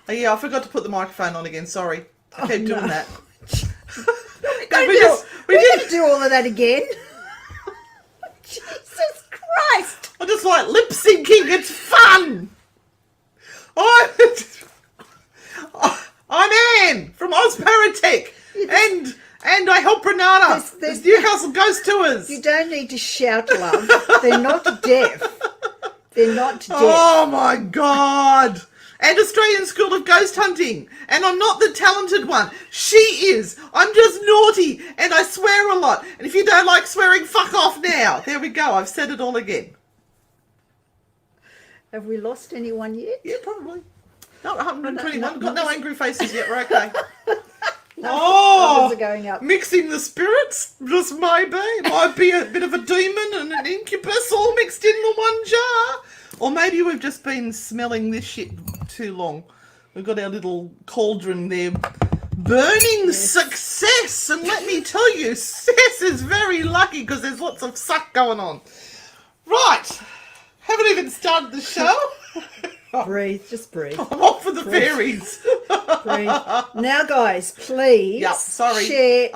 Oh, yeah, I forgot to put the microphone on again. Sorry. I keep doing that. We're going to do all of that again. Jesus Christ. I just like lip syncing. It's fun. I'm Anne from Ozparatech. And I help Renata. There's Newcastle Ghost Tours. You don't need to shout, love. They're not deaf. They're not deaf. Oh, my God. And Australian School of Ghost Hunting. And I'm not the talented one. She is. I'm just naughty and I swear a lot. And if you don't like swearing, fuck off now. There we go. I've said it all again. Have we lost anyone yet? Yeah, probably. Not 121. Got no angry faces yet. We're okay. Numbers are going up. Mixing the spirits, just maybe. It might be a bit of a demon and an incubus all mixed in the one jar. Or maybe we've just been smelling this shit too long. We've got our little cauldron there burning success. And let me tell you, Cess is very lucky because there's lots of suck going on. Right. Haven't even started the show. Breathe, just breathe. I'm off for the fairies. Breathe. Now, guys, please share.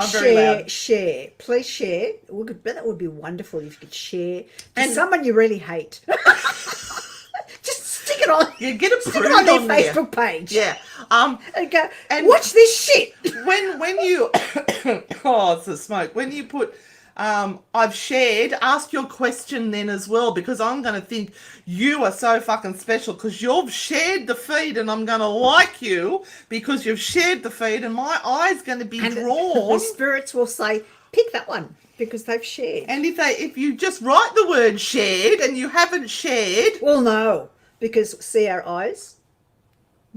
Please share. That would be wonderful if you could share to someone you really hate. Just stick it on. Yeah, get a stick it on their Facebook page. Yeah. And go, watch this shit. When you oh, it's the smoke. When you put I've shared, ask your question then as well, because I'm going to think you are so fucking special because you've shared the feed and I'm going to like you because you've shared the feed and my eye's going to be drawn. The spirits will say, pick that one because they've shared. And if you just write the word shared and you haven't shared. Well, no, because see our eyes?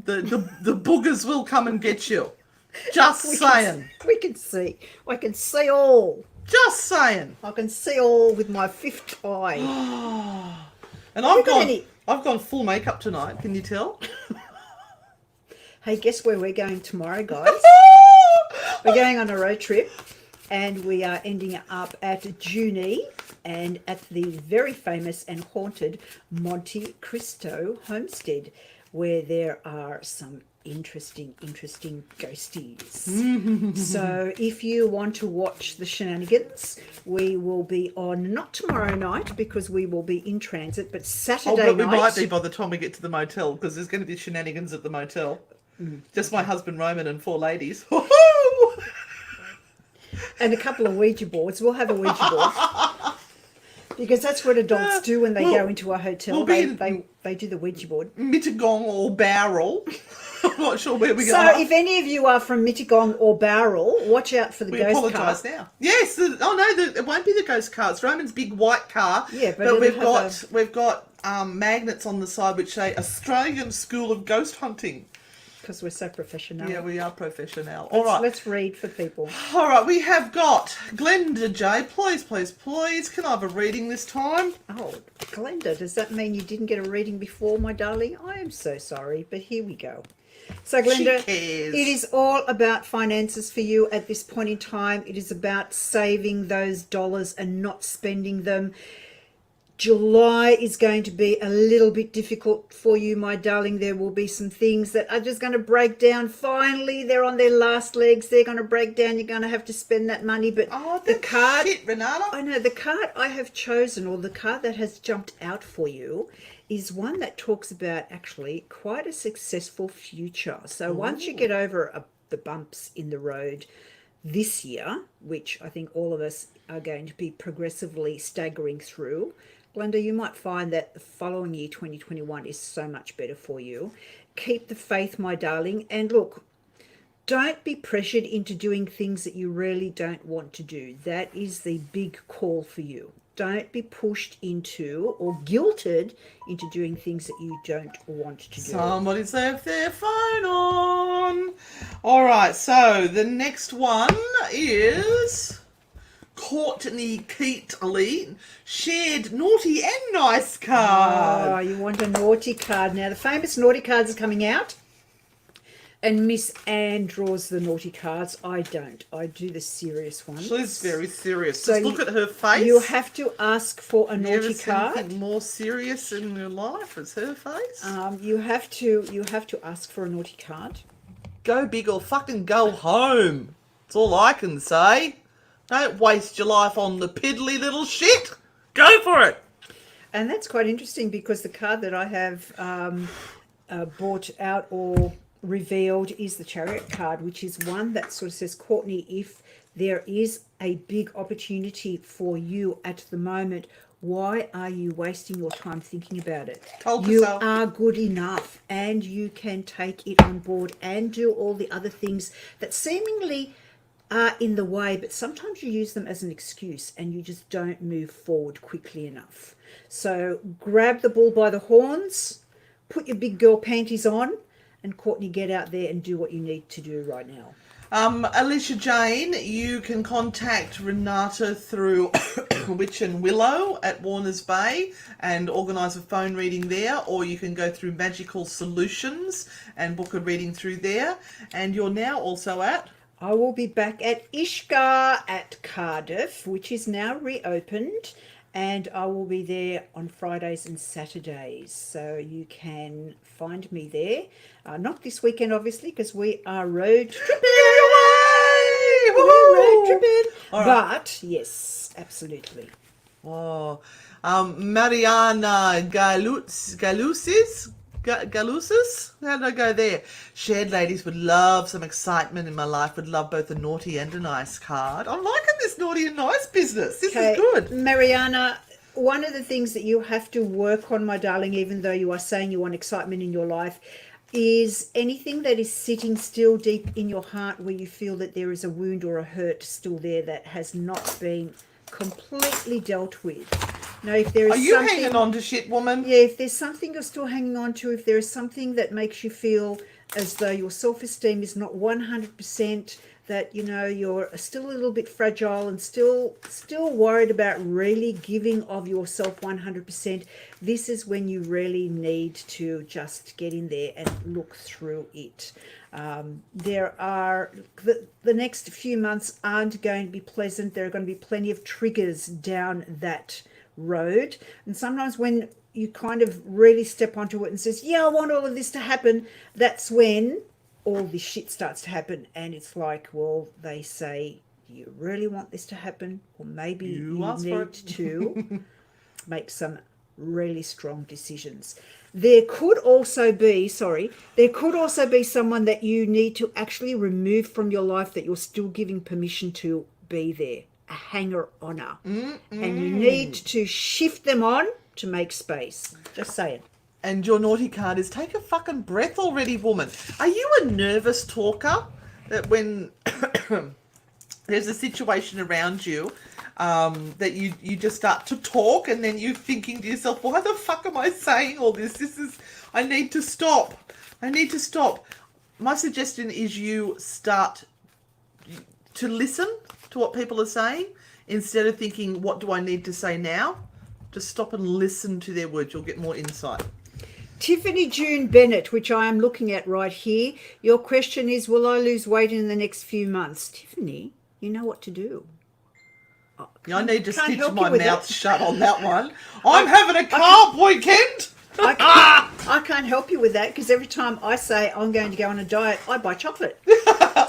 The boogers will come and get you. Just saying. We can see. I can see all. Just saying. I can see all with my fifth eye. And I've gone full makeup tonight. Can you tell? Hey, guess where we're going tomorrow, guys? We're going on a road trip, and we are ending up at Junee and at the very famous and haunted Monte Cristo homestead, where there are some interesting ghosties. So if you want to watch the shenanigans, we will be on, not tomorrow night because we will be in transit, but Saturday night. We might be by the time we get to the motel because there's going to be shenanigans at the motel. Just my husband Roman and 4 ladies. And a couple of Ouija boards. We'll have a Ouija board. Because that's what adults do when they go into a hotel. They do the Ouija board. Mittagong or Bowral. I'm not sure where we're going. So if any of you are from Mittagong or Bowral, watch out for the ghost car. We apologise now. Yes. It won't be the ghost car. It's Roman's big white car. Yeah, but we've got magnets on the side which say Australian School of Ghost Hunting. Because we're so professional. Yeah, we are professional. All right. Let's read for people. All right, we have got Glenda J. Please, can I have a reading this time? Oh, Glenda, does that mean you didn't get a reading before, my darling? I am so sorry, but here we go. So, Glenda, it is all about finances for you at this point in time. It is about saving those dollars and not spending them. July is going to be a little bit difficult for you, my darling. There will be some things that are just going to break down. Finally, they're on their last legs. They're going to break down. You're going to have to spend that money. But the card, shit, Renata. I know the card I have chosen, or the card that has jumped out for you, is one that talks about actually quite a successful future. So once you get over the bumps in the road this year, which I think all of us are going to be progressively staggering through, Glenda, you might find that the following year, 2021, is so much better for you. Keep the faith, my darling. And look, don't be pressured into doing things that you really don't want to do. That is the big call for you. Don't be pushed into or guilted into doing things that you don't want to do. Somebody's left their phone on. All right, so the next one is Courtney Keatley, shared naughty and nice card. Oh, you want a naughty card. Now, the famous naughty cards are coming out. And Miss Anne draws the naughty cards. I don't. I do the serious ones. She's very serious. So Just look at her face. You have to ask for a You ever naughty seen card. anything more serious in your life? It's her face. You have to ask for a naughty card. Go big or fucking go home. That's all I can say. Don't waste your life on the piddly little shit. Go for it. And that's quite interesting because the card that I have brought out or revealed is the Chariot card, which is one that sort of says, Courtney, if there is a big opportunity for you at the moment, why are you wasting your time thinking about it? Told You yourself. are good enough and you can take it on board and do all the other things that seemingly are in the way, but sometimes you use them as an excuse and you just don't move forward quickly enough. So grab the bull by the horns, put your big girl panties on, and Courtney, get out there and do what you need to do right now. Alicia Jane, you can contact Renata through Witch and Willow at Warners Bay and organise a phone reading there, or you can go through Magical Solutions and book a reading through there. And you're now also at... I will be back at Ishgar at Cardiff, which is now reopened, and I will be there on Fridays and Saturdays. So you can find me there. Not this weekend, obviously, because we are road tripping. We're road tripping. All right. But, yes, absolutely. Oh, Mariana Galusis? How did I go there? Shared ladies would love some excitement in my life, would love both a naughty and a nice card. I'm liking this naughty and nice business. This is good. Mariana, one of the things that you have to work on, my darling, even though you are saying you want excitement in your life, is anything that is sitting still deep in your heart where you feel that there is a wound or a hurt still there that has not been completely dealt with. Now, if there is Are you hanging on to shit, woman? Yeah, if there's something you're still hanging on to, if there is something that makes you feel as though your self-esteem is not 100%, that, you know, you're still a little bit fragile and still worried about really giving of yourself 100%, this is when you really need to just get in there and look through it. There are the next few months aren't going to be pleasant. There are going to be plenty of triggers down that road, and sometimes when you kind of really step onto it and says, yeah, I want all of this to happen, that's when all this shit starts to happen. And it's like, well, they say, do you really want this to happen? Or maybe you need to make some really strong decisions. There could also be someone that you need to actually remove from your life that you're still giving permission to be there. A hanger-oner. And you need to shift them on to make space. Just saying. And your naughty card is take a fucking breath already, woman. Are you a nervous talker that when there's a situation around you that you just start to talk and then you're thinking to yourself, why the fuck am I saying all this? I need to stop. My suggestion is you start to listen to what people are saying instead of thinking, what do I need to say now? Just stop and listen to their words. You'll get more insight. Tiffany June Bennett, which I am looking at right here. Your question is, will I lose weight in the next few months? Tiffany, you know what to do. I need to stitch my mouth shut on that one. I'm having a carb weekend. I can't help you with that because every time I say I'm going to go on a diet, I buy chocolate.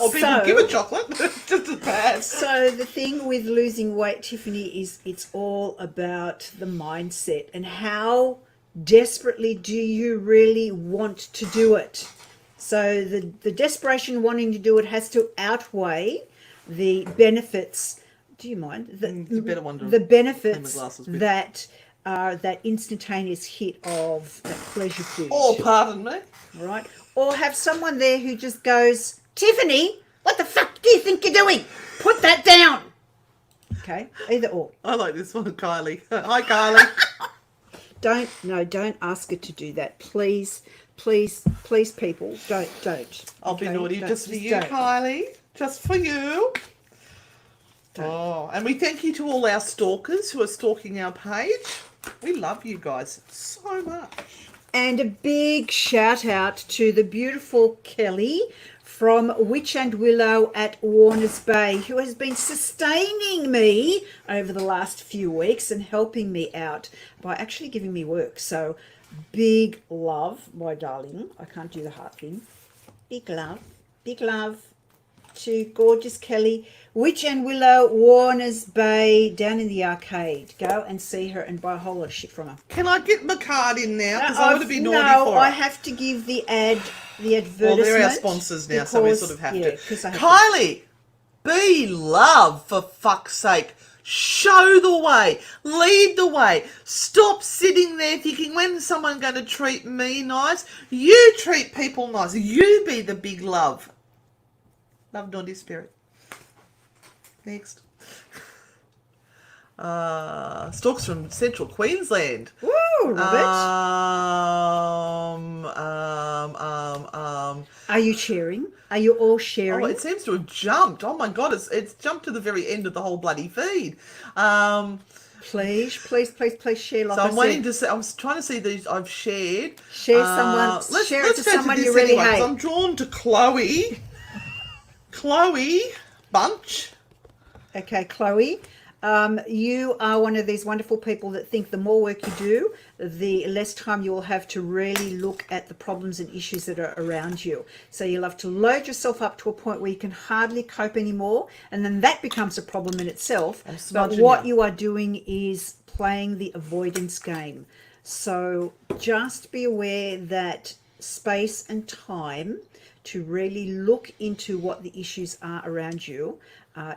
Or people give a chocolate. Just as bad. So the thing with losing weight, Tiffany, is it's all about the mindset and how desperately do you really want to do it. So the desperation wanting to do it has to outweigh the benefits. Do you mind? The benefits that are that instantaneous hit of that pleasure food. Oh, pardon me. Right? Or have someone there who just goes, Tiffany, what the fuck do you think you're doing? Put that down. Okay, either or. I like this one, Kylie. Hi, Kylie. Don't ask her to do that. Please, people, don't. I'll be naughty just for you, Kylie. Just for you. Don't. Oh, and we thank you to all our stalkers who are stalking our page. We love you guys so much. And a big shout out to the beautiful Kelly from Witch and Willow at Warners Bay, who has been sustaining me over the last few weeks and helping me out by actually giving me work. So big love, my darling. I can't do the heart thing. Big love to gorgeous Kelly. Witch and Willow, Warners Bay, down in the arcade. Go and see her and buy a whole lot of shit from her. Can I get my card in now? Because I want to be naughty No, for I it. have to give the advertisement. Well, they're our sponsors now, so we sort of have to. 'Cause I have Kylie, be love, for fuck's sake. Show the way. Lead the way. Stop sitting there thinking, when's someone going to treat me nice? You treat people nice. You be the big love. Love, naughty spirit. Next. Stalks from Central Queensland. Woo, Robert. Are you cheering? Are you all sharing? Oh, it seems to have jumped. Oh my God, it's jumped to the very end of the whole bloody feed. Please share. Like So I'm waiting to see. I was trying to see these I've shared. Share someone. Share it to someone you really hate. I'm drawn to Chloe. Chloe Bunch. Okay, Chloe, you are one of these wonderful people that think the more work you do, the less time you will have to really look at the problems and issues that are around you. So you love to load yourself up to a point where you can hardly cope anymore, and then that becomes a problem in itself. But what you are doing is playing the avoidance game. So just be aware that space and time to really look into what the issues are around you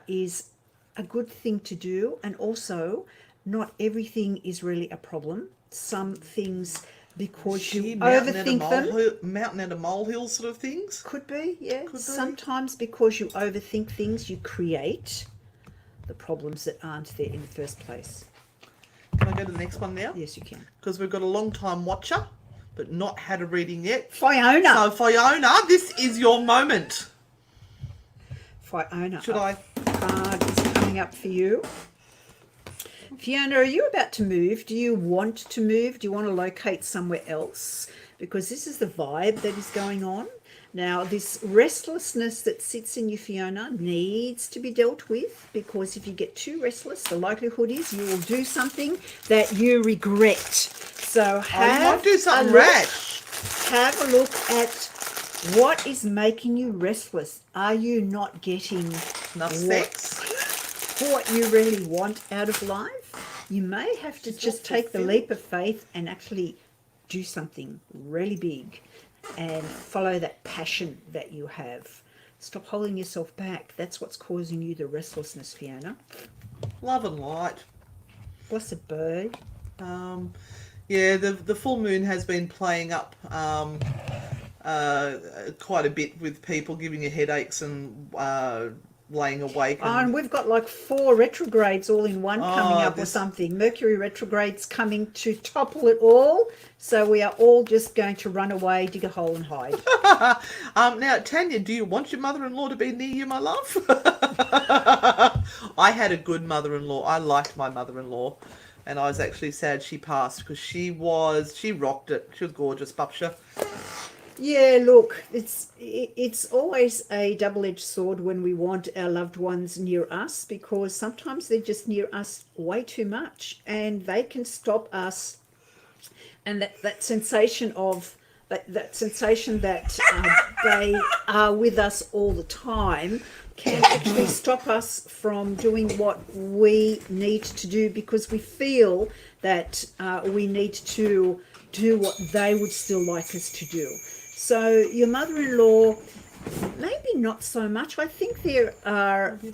is a good thing to do. And also, not everything is really a problem. Some things, because you overthink them, mountain and a molehill sort of things. could be, yeah. Could be. Sometimes because you overthink things, you create the problems that aren't there in the first place. Can I go to the next one now? Yes, you can. Because we've got a long time watcher, but not had a reading yet. Fiona. So Fiona, this is your moment. Fiona. Should I? Card is coming up for you. Fiona, are you about to move? Do you want to move? Do you want to locate somewhere else? Because this is the vibe that is going on. Now, this restlessness that sits in you, Fiona, needs to be dealt with, because if you get too restless, the likelihood is you will do something that you regret. So You might do something rash. have a look at what is making you restless. Are you not getting Enough sex? what you really want out of life? You may have to just take the leap of faith and actually do something really big and follow that passion that you have. Stop holding yourself back. That's what's causing you the restlessness, Fiona. Love and light. Blessed bird. Yeah, the full moon has been playing up quite a bit with people, giving you headaches and laying awake. And we've got like 4 retrogrades all in one coming up or something. Mercury retrogrades coming to topple it all. So we are all just going to run away, dig a hole and hide. Now, Tanya, do you want your mother-in-law to be near you, my love? I had a good mother-in-law. I liked my mother-in-law. And I was actually sad she passed, because she rocked it. She was gorgeous, Bupsha. Yeah, look, it's always a double-edged sword when we want our loved ones near us, because sometimes they're just near us way too much, and they can stop us. And that sensation of that sensation that they are with us all the time can actually stop us from doing what we need to do, because we feel that we need to do what they would still like us to do. So your mother-in-law, maybe not so much. I think there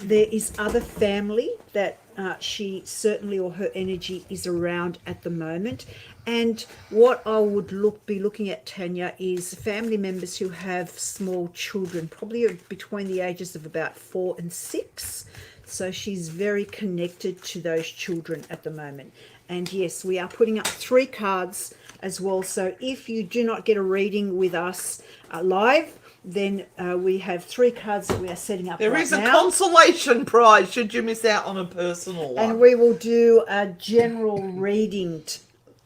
is other family that she certainly, or her energy is around at the moment. And what I would be looking at, Tanya, is family members who have small children, probably between the ages of about 4 and 6. So she's very connected to those children at the moment. And yes, we are putting up 3 cards as well. So if you do not get a reading with us live, then we have 3 cards that we are setting up There right is a now. consolation prize should you miss out on a personal one. And we will do a general reading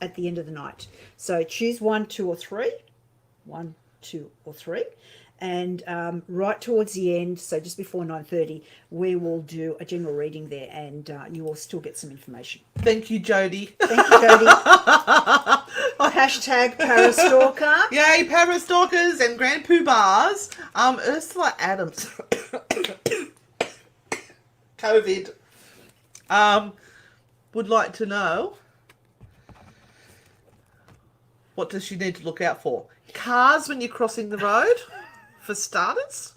at the end of the night. So choose 1, 2, or 3. 1, 2, or 3. And right towards the end, so just before 9:30, we will do a general reading there, and you will still get some information. Thank you, Jodie. Thank you, Jodie. Hashtag Parastalker. Yay, Parastalkers and Grand Poobahs. Ursula Adams. COVID. Would like to know, what does she need to look out for? Cars when you're crossing the road, for starters.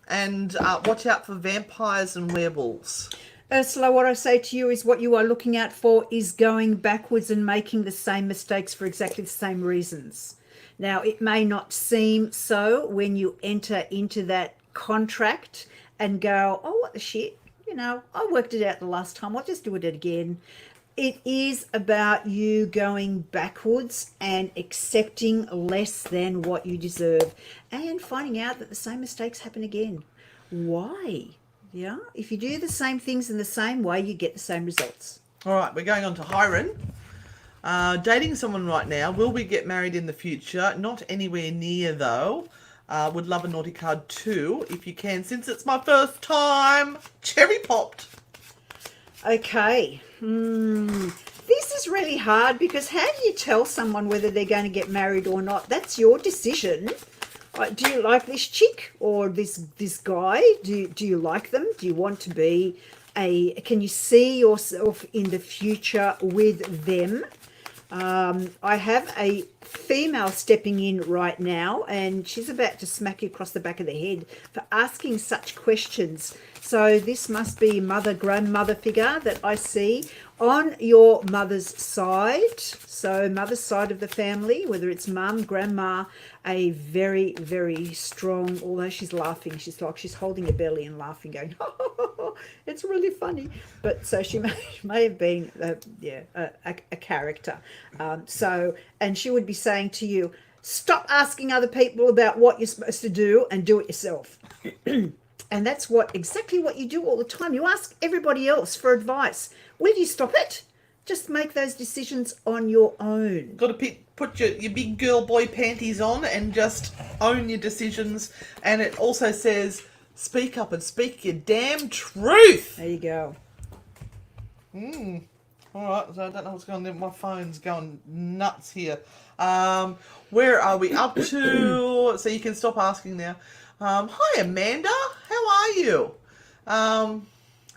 And watch out for vampires and werewolves. Ursula, what I say to you is what you are looking out for is going backwards and making the same mistakes for exactly the same reasons. Now, it may not seem so when you enter into that contract and go, oh, what the shit? You know, I worked it out the last time. I'll just do it again. It is about you going backwards and accepting less than what you deserve and finding out that the same mistakes happen again. Why? Yeah, if you do the same things in the same way, you get the same results. All right, we're going on to Hiron. Dating someone right now. Will we get married in the future? Not anywhere near, though. Would love a naughty card too, if you can, since it's my first time. Cherry popped. Okay. This is really hard because how do you tell someone whether they're going to get married or not? That's your decision. Do you like this chick or this guy? Do you like them? Do you want to be can you see yourself in the future with them? I have a female stepping in right now, and she's about to smack you across the back of the head for asking such questions. So this must be mother, grandmother figure that I see on your mother's side. So mother's side of the family, whether it's mum, grandma, a very, very strong, although she's laughing, she's like she's holding her belly and laughing, going, oh, it's really funny. But so she may have been, a character. And she would be saying to you, stop asking other people about what you're supposed to do and do it yourself. And that's exactly what you do all the time. You ask everybody else for advice. Will you stop it? Just make those decisions on your own. Got to put your big girl boy panties on and just own your decisions. And it also says, speak up and speak your damn truth. There you go. All right, so I don't know what's going on. My phone's going nuts here. Where are we up to? So you can stop asking now. Hi, Amanda. How are you?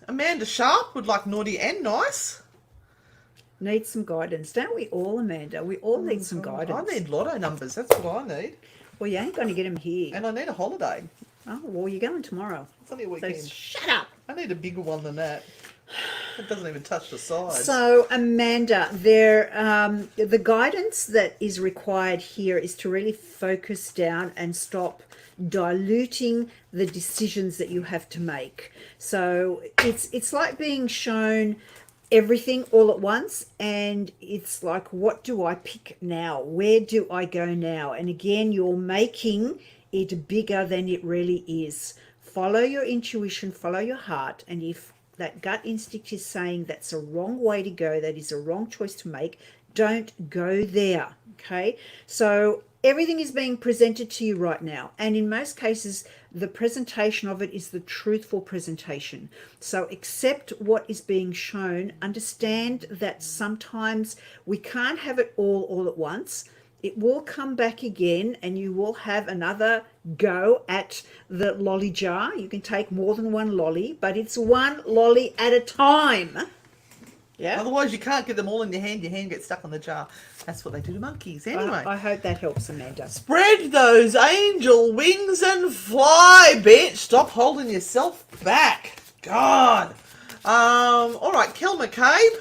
Amanda Sharp would like naughty and nice. Need some guidance. Don't we all, Amanda? We all need some guidance. I need lotto numbers. That's what I need. Well, you ain't going to get them here. And I need a holiday. Oh, well, you're going tomorrow. It's only a weekend. So shut up. I need a bigger one than that. It doesn't even touch the sides. So, Amanda, the guidance that is required here is to really focus down and stop diluting the decisions that you have to make. So it's like being shown everything all at once, and it's like, what do I pick now? Where do I go now? And again, you're making it bigger than it really is. Follow your intuition, follow your heart, and if that gut instinct is saying that's a wrong way to go, that is a wrong choice to make, don't go there. Okay, so everything is being presented to you right now, and in most cases the presentation of it is the truthful presentation. So accept what is being shown. Understand that sometimes we can't have it all at once. It will come back again, and you will have another go at the lolly jar. You can take more than one lolly, but it's one lolly at a time. Yeah. Otherwise, you can't get them all in your hand. Your hand gets stuck on the jar. That's what they do to monkeys. Anyway. I hope that helps, Amanda. Spread those angel wings and fly, bitch. Stop holding yourself back. God. All right, Kel McCabe.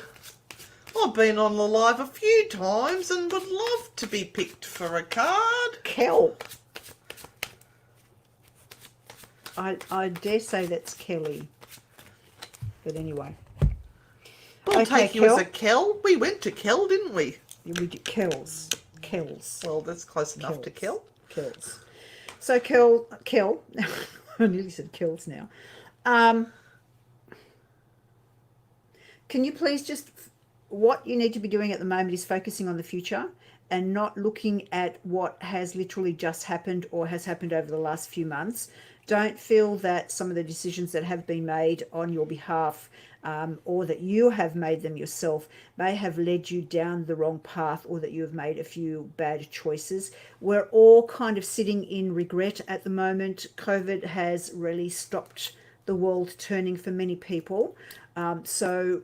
I've been on the live a few times and would love to be picked for a card. Kel. I dare say that's Kelly. But anyway. We'll Okay, take you Kel. as a Kel. We went to Kel, didn't we? We did Kells. Well, that's close enough to Kel. Kells. So Kel. I nearly said Kells now. Can you please just what you need to be doing at the moment is focusing on the future and not looking at what has literally just happened or has happened over the last few months. Don't feel that some of the decisions that have been made on your behalf, or that you have made them yourself, may have led you down the wrong path, or that you have made a few bad choices. We're all kind of sitting in regret at the moment. COVID has really stopped the world turning for many people. So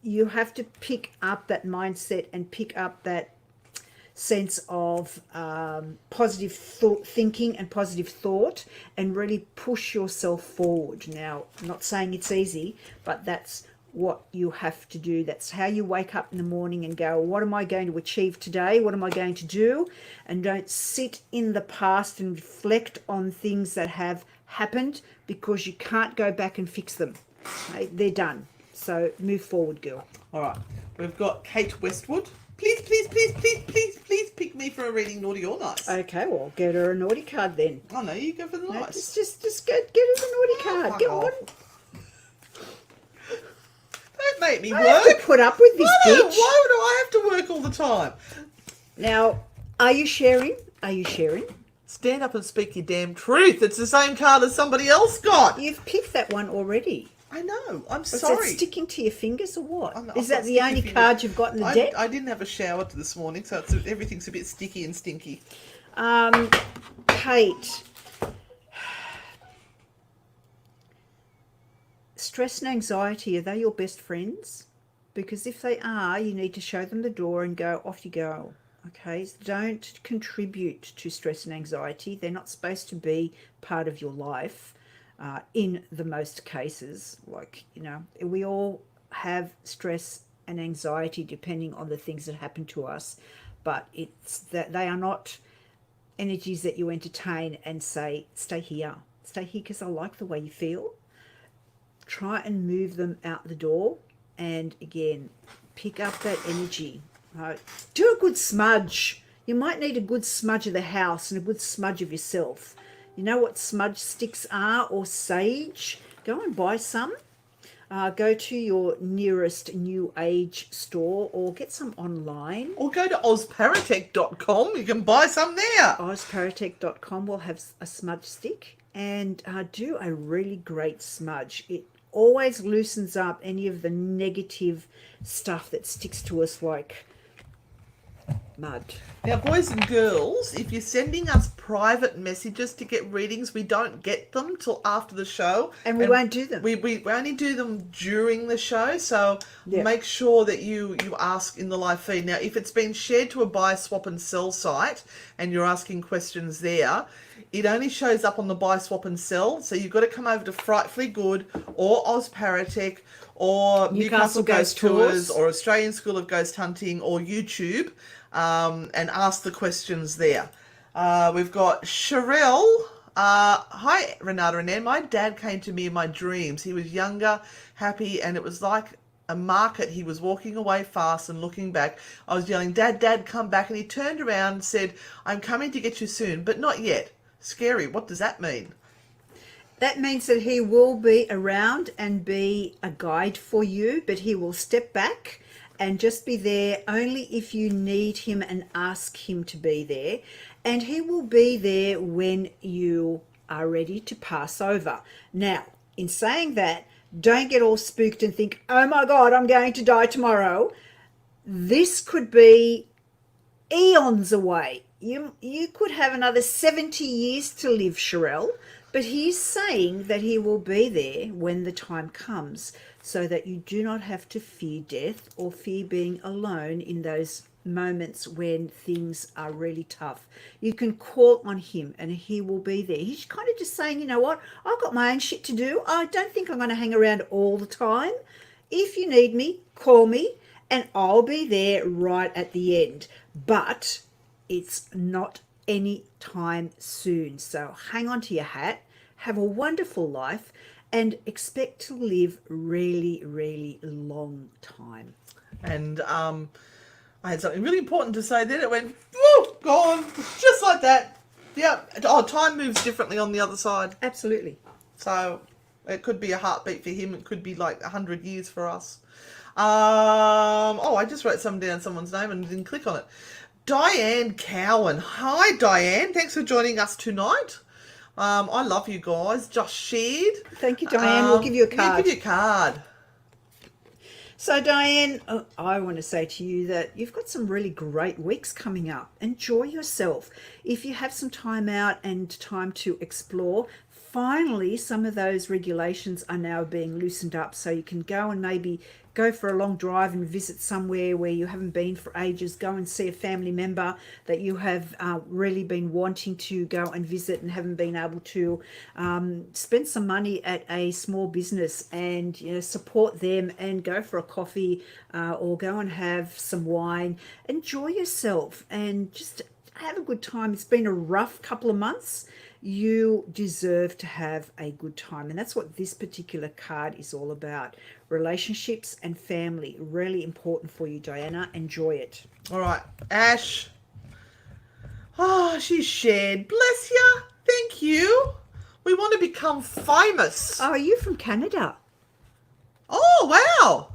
you have to pick up that mindset and pick up that sense of positive thinking and positive thought, and really push yourself forward. Now, I'm not saying it's easy, but that's what you have to do. That's how you wake up in the morning and go, what am I going to achieve today? What am I going to do? And don't sit in the past and reflect on things that have happened, because you can't go back and fix them. Okay? They're done. So move forward, girl. All right. We've got Kate Westwood. Please, please, please, please, please, please pick me for a reading, naughty or nice. Okay, well, get her a naughty card then. Oh, no, you go for the No, nice. just get her the naughty card. Fuck Go off. on. Don't make me I have work. to put up with this bitch. Why do I have to work all the time? Now, are you sharing? Are you sharing? Stand up and speak your damn truth. It's the same card as somebody else got. You've picked that one already. I know. I'm Is sorry. that sticking to your fingers or what? I'm Is not that the sticky only fingers. card you've got in the deck? I didn't have a shower this morning, so everything's a bit sticky and stinky. Kate. Stress and anxiety, are they your best friends? Because if they are, you need to show them the door and go, off you go. Okay, don't contribute to stress and anxiety. They're not supposed to be part of your life. In the most cases, like, we all have stress and anxiety depending on the things that happen to us, but it's that they are not energies that you entertain and say, stay here because I like the way you feel. Try and move them out the door, and again, pick up that energy. Do a good smudge. You might need a good smudge of the house and a good smudge of yourself. You know what smudge sticks are, or sage? Go and buy some. Go to your nearest new age store, or get some online. Or go to ozparatech.com. You can buy some there. ozparatech.com will have a smudge stick, and do a really great smudge. It always loosens up any of the negative stuff that sticks to us like mud. Now, boys and girls, if you're sending us private messages to get readings, we don't get them till after the show. And we won't do them. We only do them during the show, so Yeah. make sure that you ask in the live feed. Now, if it's been shared to a buy, swap and sell site and you're asking questions there, it only shows up on the buy, swap and sell. So you've got to come over to Frightfully Good or Ozparatech or Newcastle Ghost Tours or Australian School of Ghost Hunting or YouTube, and ask the questions there. We've got Sherelle. Hi, Renata and Anne. My dad came to me in my dreams. He was younger, happy, and it was like a market. He was walking away fast and looking back. I was yelling, Dad, Dad, come back. And he turned around and said, I'm coming to get you soon, but not yet. Scary. What does that mean? That means that he will be around and be a guide for you, but he will step back and just be there only if you need him and ask him to be there. And he will be there when you are ready to pass over. Now, in saying that, don't get all spooked and think, oh my God, I'm going to die tomorrow. This could be eons away. You could have another 70 years to live, Sherelle. But he's saying that he will be there when the time comes, so that you do not have to fear death or fear being alone in those moments when things are really tough. You can call on him and he will be there. He's kind of just saying, you know what, I've got my own shit to do. I don't think I'm going to hang around all the time. If you need me, call me and I'll be there right at the end. But it's not any time soon. So hang on to your hat, have a wonderful life, and expect to live really, really long time. And I had something really important to say then. It went, woo, gone, just like that. Yeah. Oh, time moves differently on the other side. Absolutely. So it could be a heartbeat for him. It could be like 100 years for us. I just wrote someone's name and didn't click on it. Diane Cowan. Hi, Diane. Thanks for joining us tonight. I love you guys. Just shared. Thank you, Diane. We'll give you a Yeah, card. give you a card. So, Diane, I want to say to you that you've got some really great weeks coming up. Enjoy yourself. If you have some time out and time to explore, finally, some of those regulations are now being loosened up, so you can go and maybe go for a long drive and visit somewhere where you haven't been for ages. Go and see a family member that you have really been wanting to go and visit and haven't been able to. Spend some money at a small business and support them, and go for a coffee or go and have some wine. Enjoy yourself and just have a good time. It's been a rough couple of months. You deserve to have a good time, and that's what this particular card is all about. Relationships and family, really important for you, Diana. Enjoy it. All right, Ash. Oh, she's shared. Bless you. Thank you. We want to become famous. Oh, are you from Canada? Oh, wow.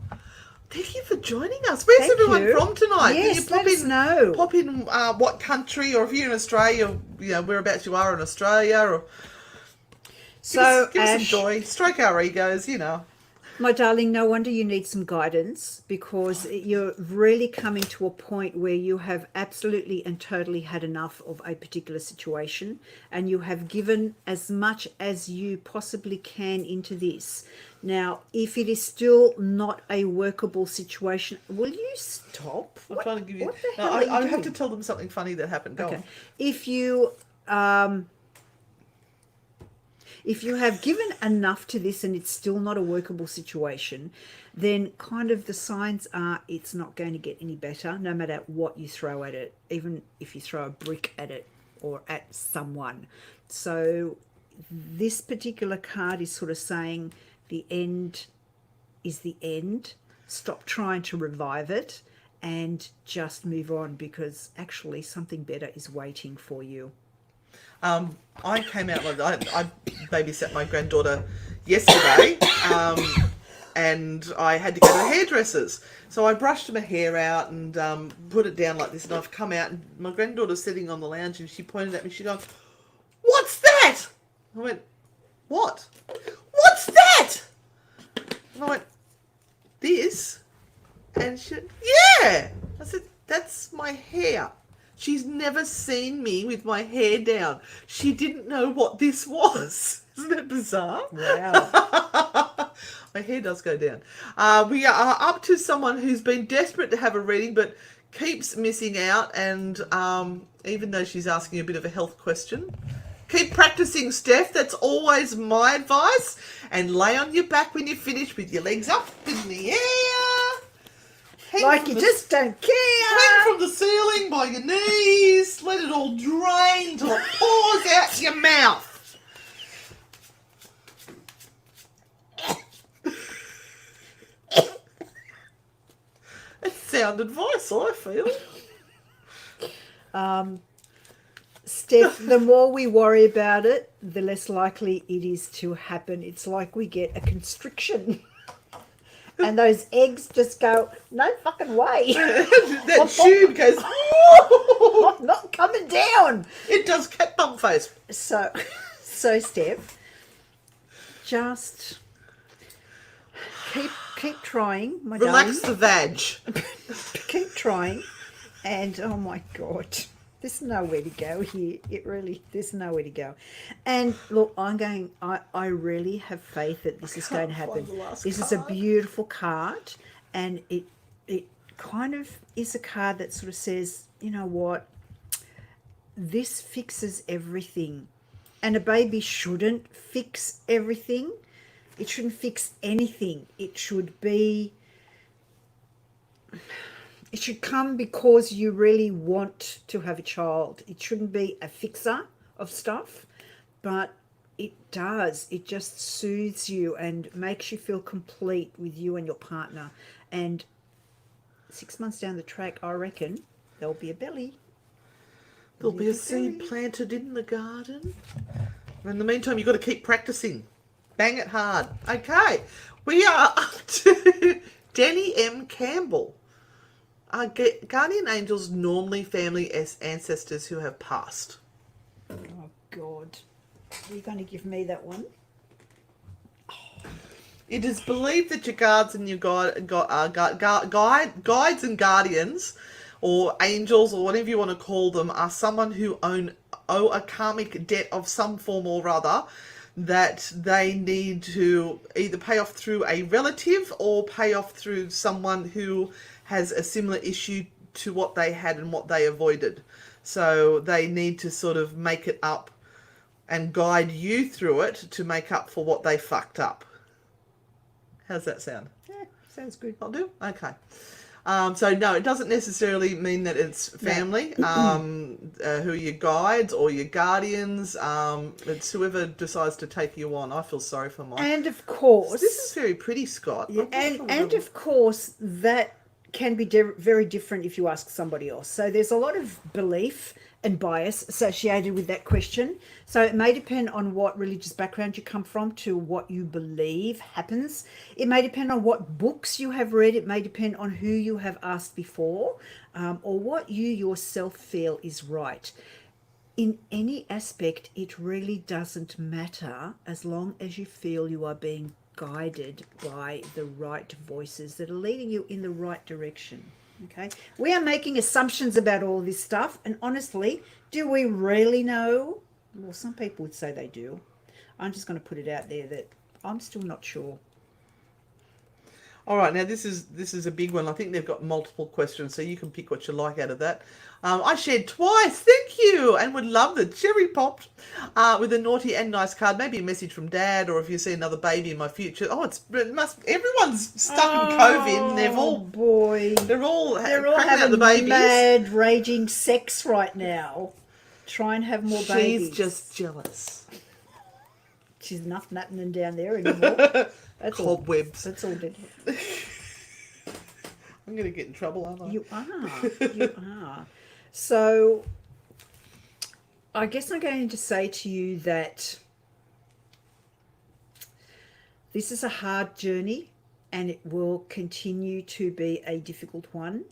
Thank you for joining us. Where's Thank everyone you. from tonight? Yes, Can you let us know. Pop in what country, or if you're in Australia, whereabouts you are in Australia. Or So, give us some Ash, joy. Stroke our egos, my darling, no wonder you need some guidance, because you're really coming to a point where you have absolutely and totally had enough of a particular situation, and you have given as much as you possibly can into this. Now, if it is still not a workable situation, will you stop? I'm trying to give you. What the No, hell are you I have doing? to tell them something funny that happened. Go on. If you have given enough to this and it's still not a workable situation, then kind of the signs are it's not going to get any better, no matter what you throw at it, even if you throw a brick at it or at someone. So this particular card is sort of saying the end is the end. Stop trying to revive it and just move on, because actually something better is waiting for you. I came out like I babysat my granddaughter yesterday, and I had to go to the hairdressers. So I brushed my hair out and put it down like this, and I've come out, and my granddaughter's sitting on the lounge, and she pointed at me. She goes, "What's that?" I went, "What? What's that?" And I went, "This." And she said, "Yeah." I said, "That's my hair." She's never seen me with my hair down. She didn't know what this was. Isn't that bizarre? Wow. My hair does go down. We are up to someone who's been desperate to have a reading but keeps missing out. And even though she's asking a bit of a health question, keep practicing, Steph. That's always my advice. And lay on your back when you finish with your legs up in the air. Like you just don't care. Hang from the ceiling by your knees. Let it all drain till it pours out your mouth. That's sound advice, I feel. Steph, the more we worry about it, the less likely it is to happen. It's like we get a constriction. And those eggs just go, no fucking way. That tube goes, I'm not coming down. it does cat bum face. So Steph, just keep trying, my Relax darling. the vag. Keep trying. And oh my God, there's nowhere to go here. There's nowhere to go. And look, I really have faith that this is going to happen. This is a beautiful card, and it kind of is a card that sort of says, you know what, this fixes everything. And a baby shouldn't fix everything. It shouldn't fix anything. It should come because you really want to have a child. It shouldn't be a fixer of stuff, but it does. It just soothes you and makes you feel complete with you and your partner. And 6 months down the track, I reckon there'll be a belly. There'll be a seed planted in the garden. In the meantime, you've got to keep practicing. Bang it hard. Okay. We are up to Denny M. Campbell. Are guardian angels normally family ancestors who have passed? Oh, God. Are you going to give me that one? It is believed that your guards and your guides and guardians, or angels, or whatever you want to call them, are someone who owe a karmic debt of some form or other that they need to either pay off through a relative or pay off through someone who has a similar issue to what they had and what they avoided. So they need to sort of make it up and guide you through it to make up for what they fucked up. How's that sound? Yeah, sounds good. I'll do? Okay. So no, it doesn't necessarily mean that it's family. Who are your guides or your guardians? It's whoever decides to take you on. I feel sorry for mine. And of course... This is very pretty, Scott. Yeah, and of course, that can be very different if you ask somebody else. So there's a lot of belief and bias associated with that question. So it may depend on what religious background you come from to what you believe happens. It may depend on what books you have read. It may depend on who you have asked before, or what you yourself feel is right. In any aspect, it really doesn't matter as long as you feel you are being guided by the right voices that are leading you in the right direction. Okay, we are making assumptions about all this stuff, and honestly, do we really know? Well, some people would say they do. I'm just going to put it out there that I'm still not sure. All right, now this is a big one. I think they've got multiple questions, so you can pick what you like out of that. I shared twice, thank you, and would love the cherry popped with a naughty and nice card, maybe a message from Dad, or if you see another baby in my future. Oh, everyone's stuck in COVID, Neville. Boy, They're all having out the babies. Mad raging sex right now. Try and have more babies. She's just jealous. She's not nothing down there anymore. That's Cobwebs. That's all dead. I'm going to get in trouble, aren't I? You are. You are. So, I guess I'm going to say to you that this is a hard journey and it will continue to be a difficult one.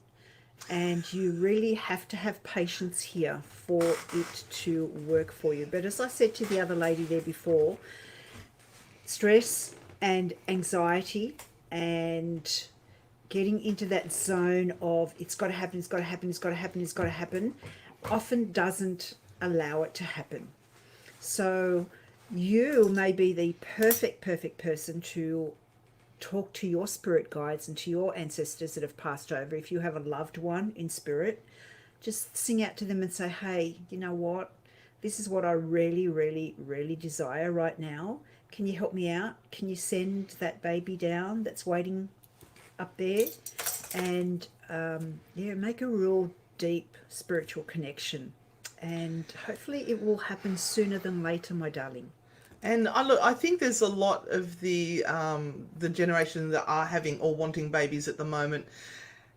And you really have to have patience here for it to work for you. But as I said to the other lady there before, stress and anxiety and getting into that zone of it's got to happen, it's got to happen, it's got to happen, it's got to happen, often doesn't allow it to happen. So you may be the perfect person to talk to your spirit guides and to your ancestors that have passed over. If you have a loved one in spirit, just sing out to them and say, hey, you know what? This is what I really, really, really desire right now. Can you help me out? Can you send that baby down that's waiting up there? And make a real deep spiritual connection. And hopefully it will happen sooner than later, my darling. And I think there's a lot of the generation that are having or wanting babies at the moment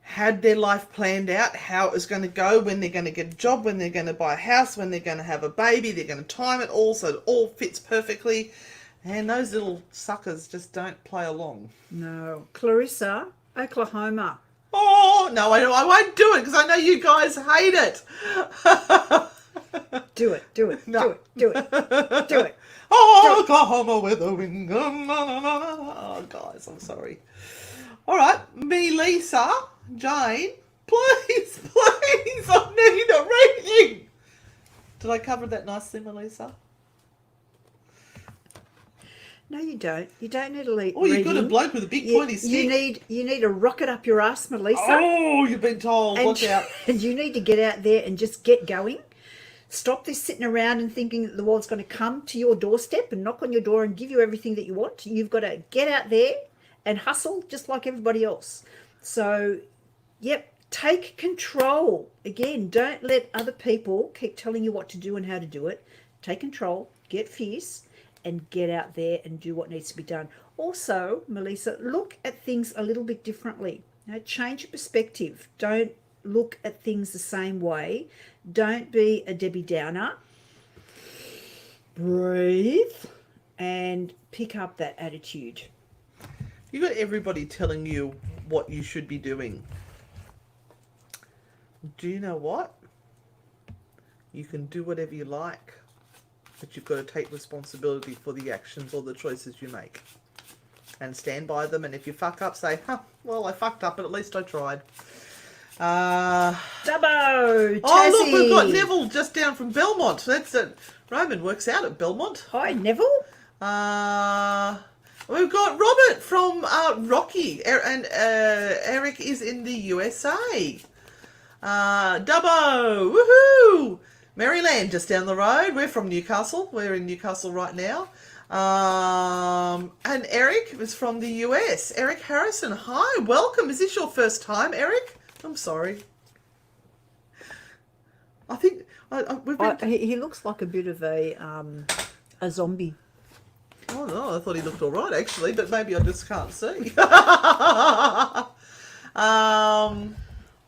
had their life planned out, how it was going to go, when they're going to get a job, when they're going to buy a house, when they're going to have a baby. They're going to time it all so it all fits perfectly. And those little suckers just don't play along. No. Clarissa, Oklahoma. Oh, no, I won't do it because I know you guys hate it. Do it. No. Do it. Oh, Oklahoma with a ring. Oh, guys, I'm sorry. All right, me, Lisa, Jane, please, I need a reading. Did I cover that nicely, Melissa? No, you don't. You don't need a reading. Oh, you've got a bloke with a big pointy stick. You need a rocket up your ass, Melissa. Oh, you've been told. Watch out. And you need to get out there and just get going. Stop this sitting around and thinking that the world's going to come to your doorstep and knock on your door and give you everything that you want. You've got to get out there and hustle just like everybody else. So, take control. Again, don't let other people keep telling you what to do and how to do it. Take control, get fierce, and get out there and do what needs to be done. Also, Melissa, look at things a little bit differently. Change your perspective. Don't look at things the same way. Don't be a Debbie Downer. Breathe and pick up that attitude. You got everybody telling you what you should be doing. Do you know what? You can do whatever you like, but you've got to take responsibility for the actions or the choices you make. And stand by them. And if you fuck up, say, well, I fucked up, but at least I tried. Dubbo! Oh, look, we've got Tassie. Neville just down from Belmont. That's it. Roman works out at Belmont. Hi, Neville. We've got Robert from Rocky. And Eric is in the USA. Dubbo! Woohoo! Maryland, just down the road. We're from Newcastle. We're in Newcastle right now. And Eric is from the US. Eric Harrison, hi, welcome. Is this your first time, Eric? I'm sorry. I think we've been... He looks like a bit of a zombie. Oh no, I thought he looked all right actually, but maybe I just can't see.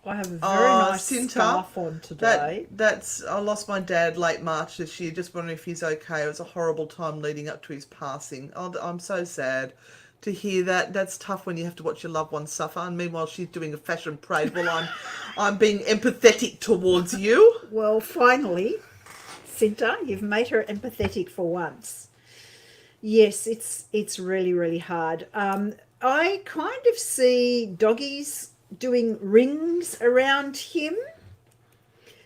I have a very nice scarf on today. I lost my dad late March this year. Just wondering if he's okay. It was a horrible time leading up to his passing. Oh, I'm so sad to hear that. That's tough when you have to watch your loved one suffer. And meanwhile, she's doing a fashion parade while I'm being empathetic towards you. Well, finally, Cinta, you've made her empathetic for once. Yes, it's really, really hard. I kind of see doggies doing rings around him.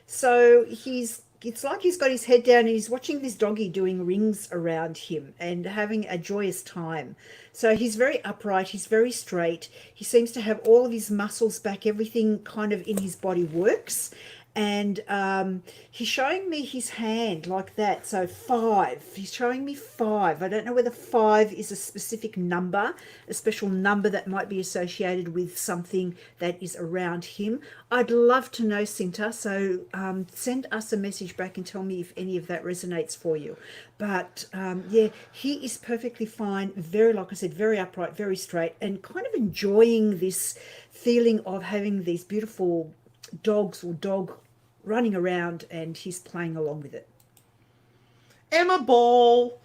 So it's like he's got his head down and he's watching this doggy doing rings around him and having a joyous time. So he's very upright, he's very straight. He seems to have all of his muscles back, everything kind of in his body works. And he's showing me his hand like that. So 5. He's showing me 5. I don't know whether 5 is a specific number, a special number that might be associated with something that is around him. I'd love to know, Cinta. So send us a message back and tell me if any of that resonates for you. But yeah, he is perfectly fine. Very, like I said, very upright, very straight, and kind of enjoying this feeling of having these beautiful dogs or dog running around, and he's playing along with it. Emma Ball,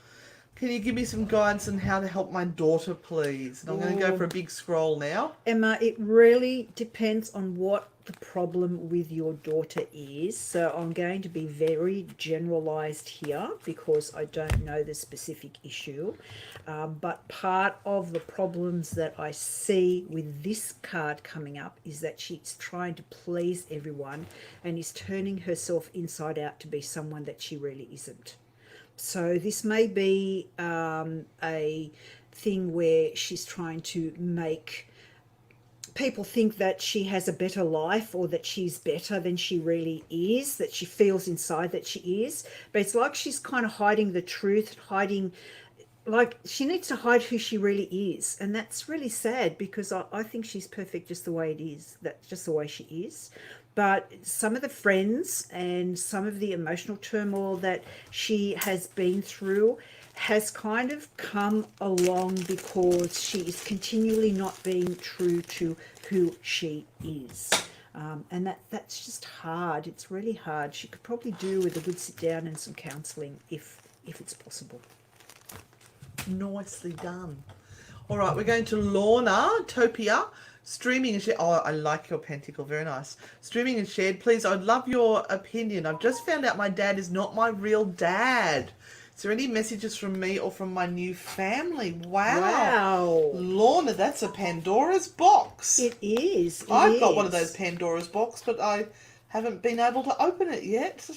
can you give me some guidance on how to help my daughter, please? And I'm going to go for a big scroll now. Emma, it really depends on what the problem with your daughter is. So I'm going to be very generalized here because I don't know the specific issue. But part of the problems that I see with this card coming up is that she's trying to please everyone and is turning herself inside out to be someone that she really isn't. So this may be a thing where she's trying to make people think that she has a better life or that she's better than she really is, that she feels inside that she is. But it's like she's kind of hiding the truth, like she needs to hide who she really is. And that's really sad because I think she's perfect just the way it is. That's just the way she is. But some of the friends and some of the emotional turmoil that she has been through has kind of come along because she is continually not being true to who she is. And that's just hard. It's really hard. She could probably do with a good sit down and some counselling if it's possible. Nicely done. All right, we're going to Lorna Topia. Streaming and shared. Oh, I like your pentacle. Very nice. Streaming and shared. Please, I'd love your opinion. I've just found out my dad is not my real dad. Is there any messages from me or from my new family? Wow. Lorna, that's a Pandora's box. It is. I've got one of those Pandora's box, but I haven't been able to open it yet.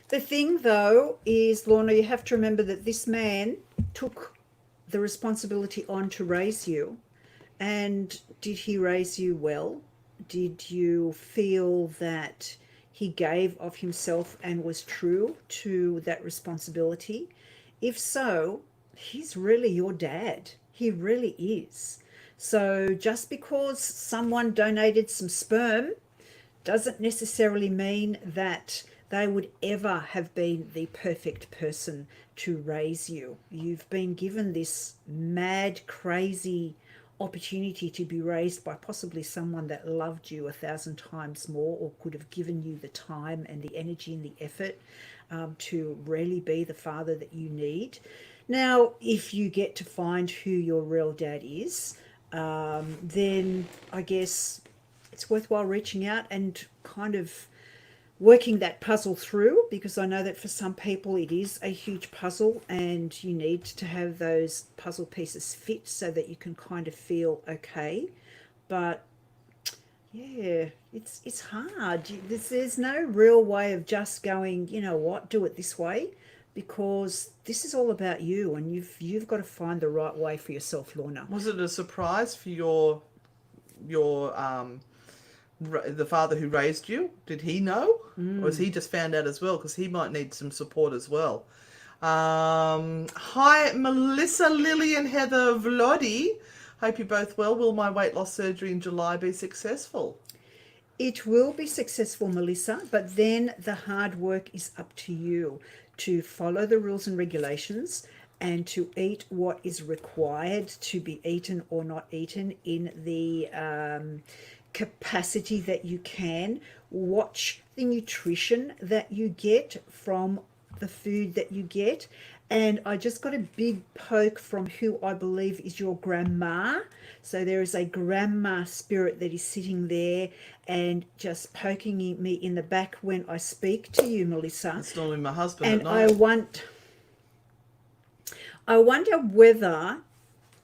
The thing, though, is, Lorna, you have to remember that this man took the responsibility on to raise you. And did he raise you well? Did you feel that he gave of himself and was true to that responsibility? If so, he's really your dad. He really is. So just because someone donated some sperm doesn't necessarily mean that they would ever have been the perfect person to raise you. You've been given this mad, crazy opportunity to be raised by possibly someone that loved you 1,000 times more, or could have given you the time and the energy and the effort to really be the father that you need. Now, if you get to find who your real dad is, then I guess it's worthwhile reaching out and kind of working that puzzle through, because I know that for some people it is a huge puzzle and you need to have those puzzle pieces fit so that you can kind of feel okay. But yeah, it's hard. There's no real way of just going, you know what, do it this way, because this is all about you, and you've got to find the right way for yourself, Lorna. Was it a surprise for your the father who raised you? Did he know, or has he just found out as well? Because he might need some support as well. Hi, Melissa, Lily, and Heather Vlody. Hope you're both well. Will my weight loss surgery in July be successful? It will be successful, Melissa, but then the hard work is up to you to follow the rules and regulations and to eat what is required to be eaten or not eaten in the capacity that you can. Watch the nutrition that you get from the food that you get. And I just got a big poke from who I believe is your grandma. So there is a grandma spirit that is sitting there and just poking me in the back when I speak to you, Melissa. It's normally my husband And at night. I wonder whether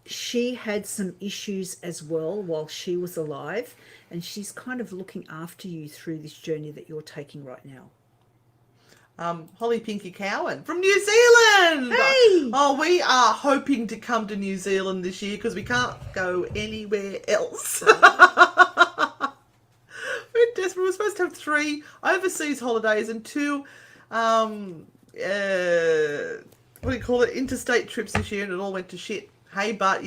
she had some issues as well while she was alive, and she's kind of looking after you through this journey that you're taking right now. Holly Pinky Cowan from New Zealand. Hey! Oh, we are hoping to come to New Zealand this year because we can't go anywhere else. We're desperate. We're supposed to have 3 overseas holidays and 2, interstate trips this year, and it all went to shit. Hey, but,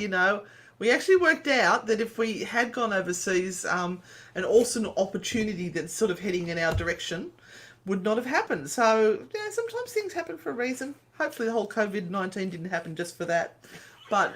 we actually worked out that if we had gone overseas, an awesome opportunity that's sort of heading in our direction would not have happened. So, yeah, sometimes things happen for a reason. Hopefully the whole COVID-19 didn't happen just for that. But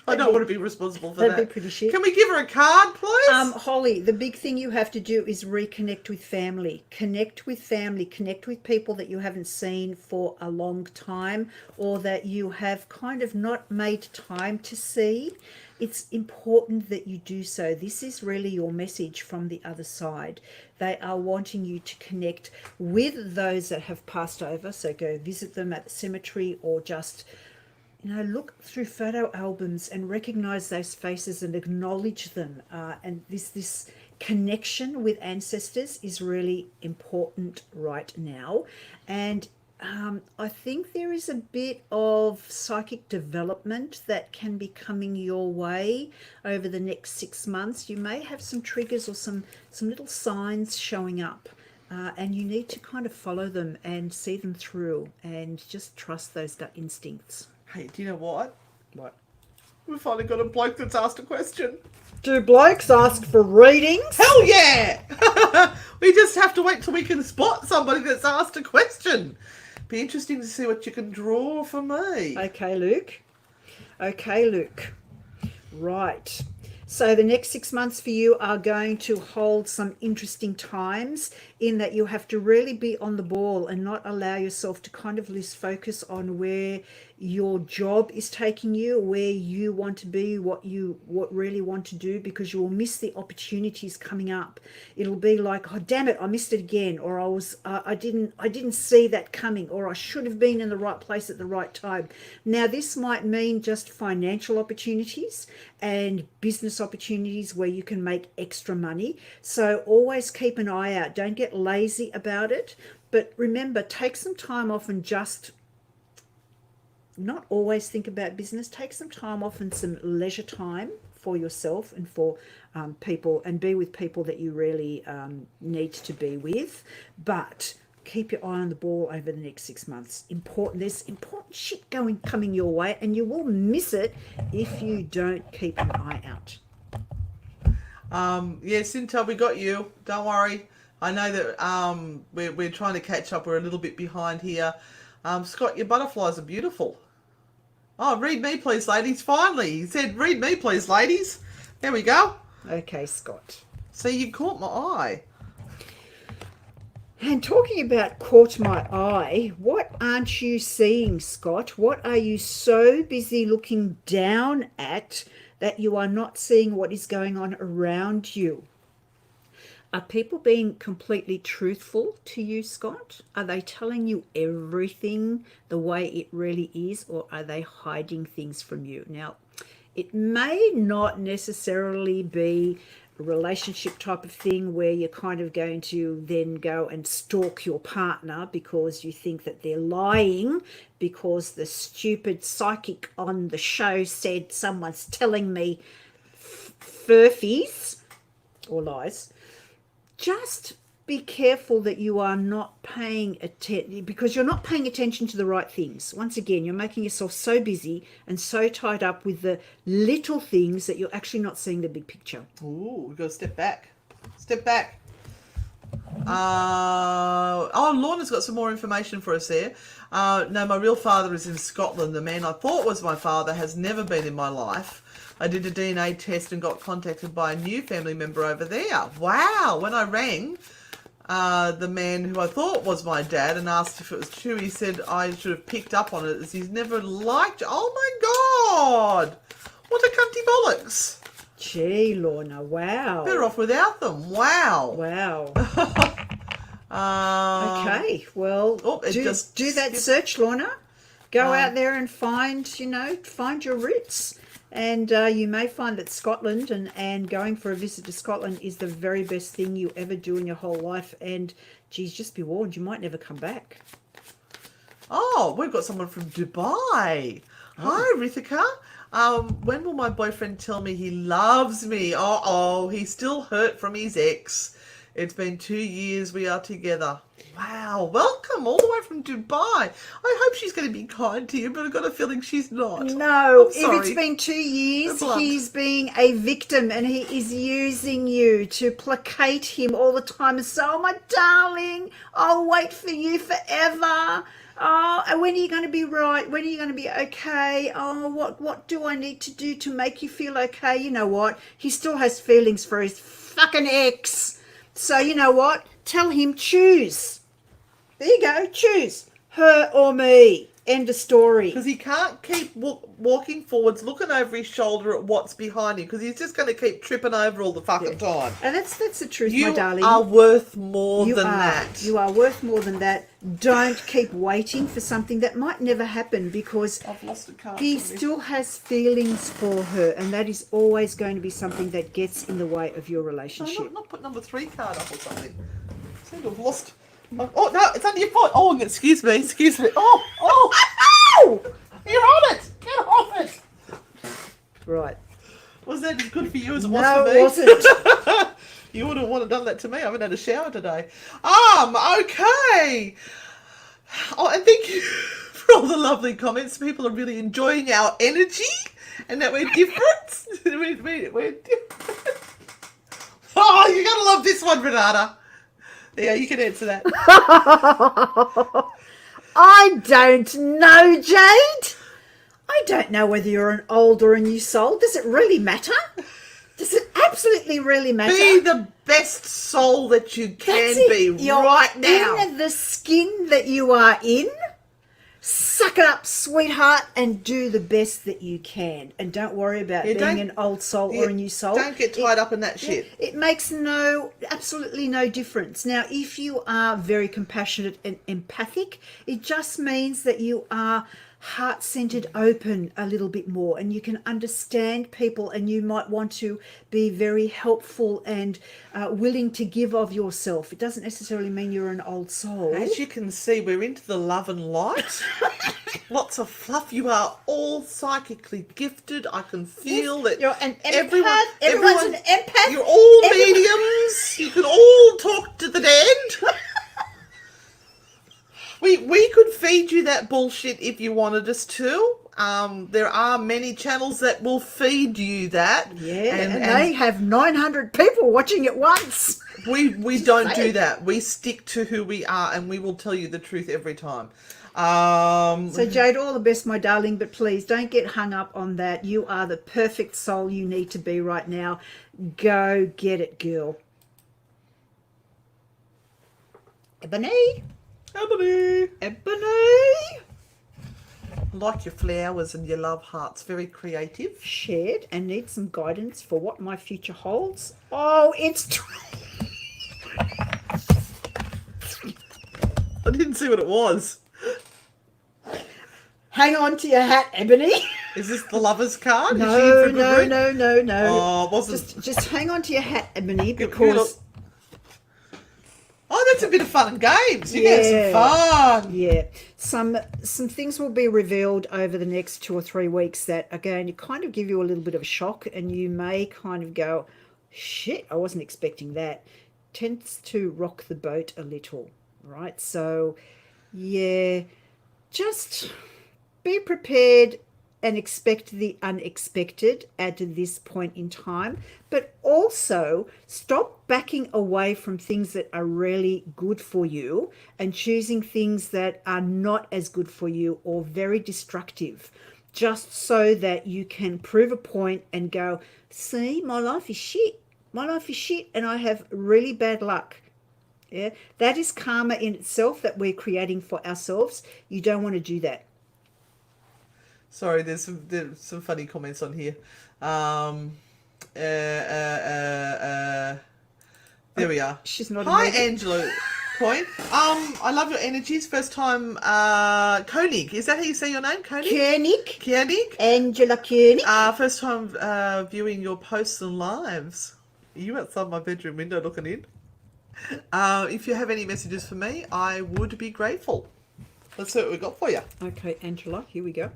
I don't want to be responsible for that. That'd be pretty shit. Can we give her a card, please? Holly, the big thing you have to do is reconnect with family. Connect with family. Connect with people that you haven't seen for a long time, or that you have kind of not made time to see. It's important that you do so. This is really your message from the other side. They are wanting you to connect with those that have passed over. So go visit them at the cemetery, or just look through photo albums and recognize those faces and acknowledge them. And this connection with ancestors is really important right now. And I think there is a bit of psychic development that can be coming your way over the next 6 months. You may have some triggers or some little signs showing up. And you need to kind of follow them and see them through and just trust those gut instincts. Hey, do you know what? What? We've finally got a bloke that's asked a question. Do blokes ask for readings? Hell yeah! We just have to wait till we can spot somebody that's asked a question. Be interesting to see what you can draw for me. Okay, Luke. Right. So the next 6 months for you are going to hold some interesting times, in that you have to really be on the ball and not allow yourself to kind of lose focus on where your job is taking you, where you want to be, what really want to do, because you will miss the opportunities coming up. It'll be like, oh damn it, I missed it again, or I didn't see that coming, or I should have been in the right place at the right time. Now this might mean just financial opportunities and business opportunities where you can make extra money. So always keep an eye out. Don't get lazy about it, but remember, take some time off and just not always think about business. Take some time off and some leisure time for yourself and for people, and be with people that you really need to be with. But keep your eye on the ball over the next 6 months. There's important shit coming your way, and you will miss it if you don't keep an eye out. Yeah, Cinta, we got you. Don't worry. I know that we're trying to catch up. We're a little bit behind here. Scott, your butterflies are beautiful. Oh, read me, please, ladies. Finally, he said, read me, please, ladies. There we go. Okay, Scott. See, you caught my eye. And talking about caught my eye, what aren't you seeing, Scott? What are you so busy looking down at that you are not seeing what is going on around you. Are people being completely truthful to you, Scott? Are they telling you everything the way it really is, or are they hiding things from you? Now, it may not necessarily be a relationship type of thing where you're kind of going to then go and stalk your partner because you think that they're lying because the stupid psychic on the show said someone's telling me furfies or lies. Just be careful that you are not paying attention, because you're not paying attention to the right things. Once again, you're making yourself so busy and so tied up with the little things that you're actually not seeing the big picture. Ooh, we've got to step back. Step back. Lorna's got some more information for us there. No, my real father is in Scotland. The man I thought was my father has never been in my life. I did a DNA test and got contacted by a new family member over there. Wow. When I rang the man who I thought was my dad and asked if it was true, he said I should have picked up on it as he's never liked... Oh, my God. What a cunty bollocks. Gee, Lorna, wow. Better off without them. Wow. Wow. Okay, well, do that search, Lorna. Go out there and find your roots. And you may find that Scotland and going for a visit to Scotland is the very best thing you ever do in your whole life. And, geez, just be warned, you might never come back. Oh, we've got someone from Dubai. Hi, Rithika. When will my boyfriend tell me he loves me? He's still hurt from his ex. It's been 2 years we are together. Wow, welcome all the way from Dubai. I hope she's going to be kind to you, but I've got a feeling she's not. No, if it's been 2 years, he's being a victim and he is using you to placate him all the time. So, my darling, I'll wait for you forever. Oh, and when are you going to be right? When are you going to be okay? Oh, what do I need to do to make you feel okay? You know what? He still has feelings for his fucking ex. So, you know what? Tell him choose. There you go. Choose. Her or me. End of story. Because he can't keep walking forwards, looking over his shoulder at what's behind him, because he's just going to keep tripping over all the fucking time. And that's the truth, my darling. You are worth more than that. You are worth more than that. Don't keep waiting for something that might never happen, because I've lost a card. He still has feelings for her, and that is always going to be something that gets in the way of your relationship. No, not put number 3 card up or something. I seem to have lost... Oh, no, it's under your foot. Oh, excuse me. Oh! You're on it. Get off it. Right. Was that as good for you as it was No, for me? it wasn't. You wouldn't want to have done that to me. I haven't had a shower today. Okay. Oh, and thank you for all the lovely comments. People are really enjoying our energy and that we're different. we're different. Oh, you're going to love this one, Renata. Yeah, you can answer that. I don't know, Jade. I don't know whether you're an old or a new soul. Does it really matter? Does it absolutely really matter? Be the best soul that you can be right now. In the skin that you are in. Suck it up, sweetheart, and do the best that you can. And don't worry about being an old soul or a new soul. Don't get tied up in that shit. It makes absolutely no difference. Now, if you are very compassionate and empathic, it just means that you are heart-centered, open a little bit more, and you can understand people, and you might want to be very helpful and willing to give of yourself. It doesn't necessarily mean you're an old soul. As you can see, we're into the love and light. Lots of fluff. You are all psychically gifted. I can feel that you're an empath. Everyone's an empath. You're all mediums. You can all talk to the dead. We could feed you that bullshit if you wanted us to. There are many channels that will feed you that. Yeah, and they have 900 people watching at once. We don't do that. We stick to who we are, and we will tell you the truth every time. So Jade, all the best, my darling, but please don't get hung up on that. You are the perfect soul you need to be right now. Go get it, girl. Ebony. I like your flowers and your love hearts. Very creative. Shared and need some guidance for what my future holds. Oh, it's I didn't see what it was. hang on to your hat, Ebony. Is this the lover's card? Is she in No, for a good no, read? no. Oh, it wasn't. Just hang on to your hat, Ebony, Give because it a- Oh, that's a bit of fun and games. You get some fun. yeah, some things will be revealed over the next 2 or 3 weeks that are going to kind of give you a little bit of a shock, and you may kind of go, "Shit, I wasn't expecting that." Tends to rock the boat a little, right? So, yeah, just be prepared and expect the unexpected at this point in time, but also stop backing away from things that are really good for you and choosing things that are not as good for you or very destructive, just so that you can prove a point and go, see, my life is shit. My life is shit and I have really bad luck. Yeah, that is karma in itself that we're creating for ourselves. You don't want to do that. Sorry, there's some funny comments on here. There we are. She's not Hi, amazing. Angela Coin. I love your energies. First time, Koenig. Is that how you say your name? Koenig? Koenig, Koenig? Angela Koenig. First time viewing your posts and lives. Are you outside my bedroom window looking in? If you have any messages for me, I would be grateful. Let's see what we got for you. Okay, Angela, here we go.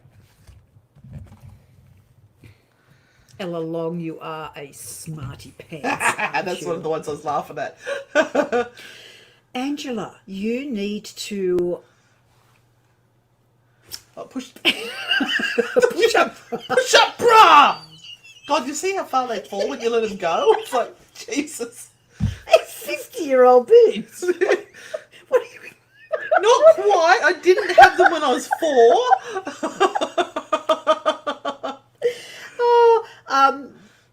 Ella Long, you are a smarty pants. That's one of the ones I was laughing at. Angela, you need to Push up, brah! God, you see how far they fall when you let them go? It's like, Jesus. 50-year-old boobs. What are you? Not quite. I didn't have them when I was 4.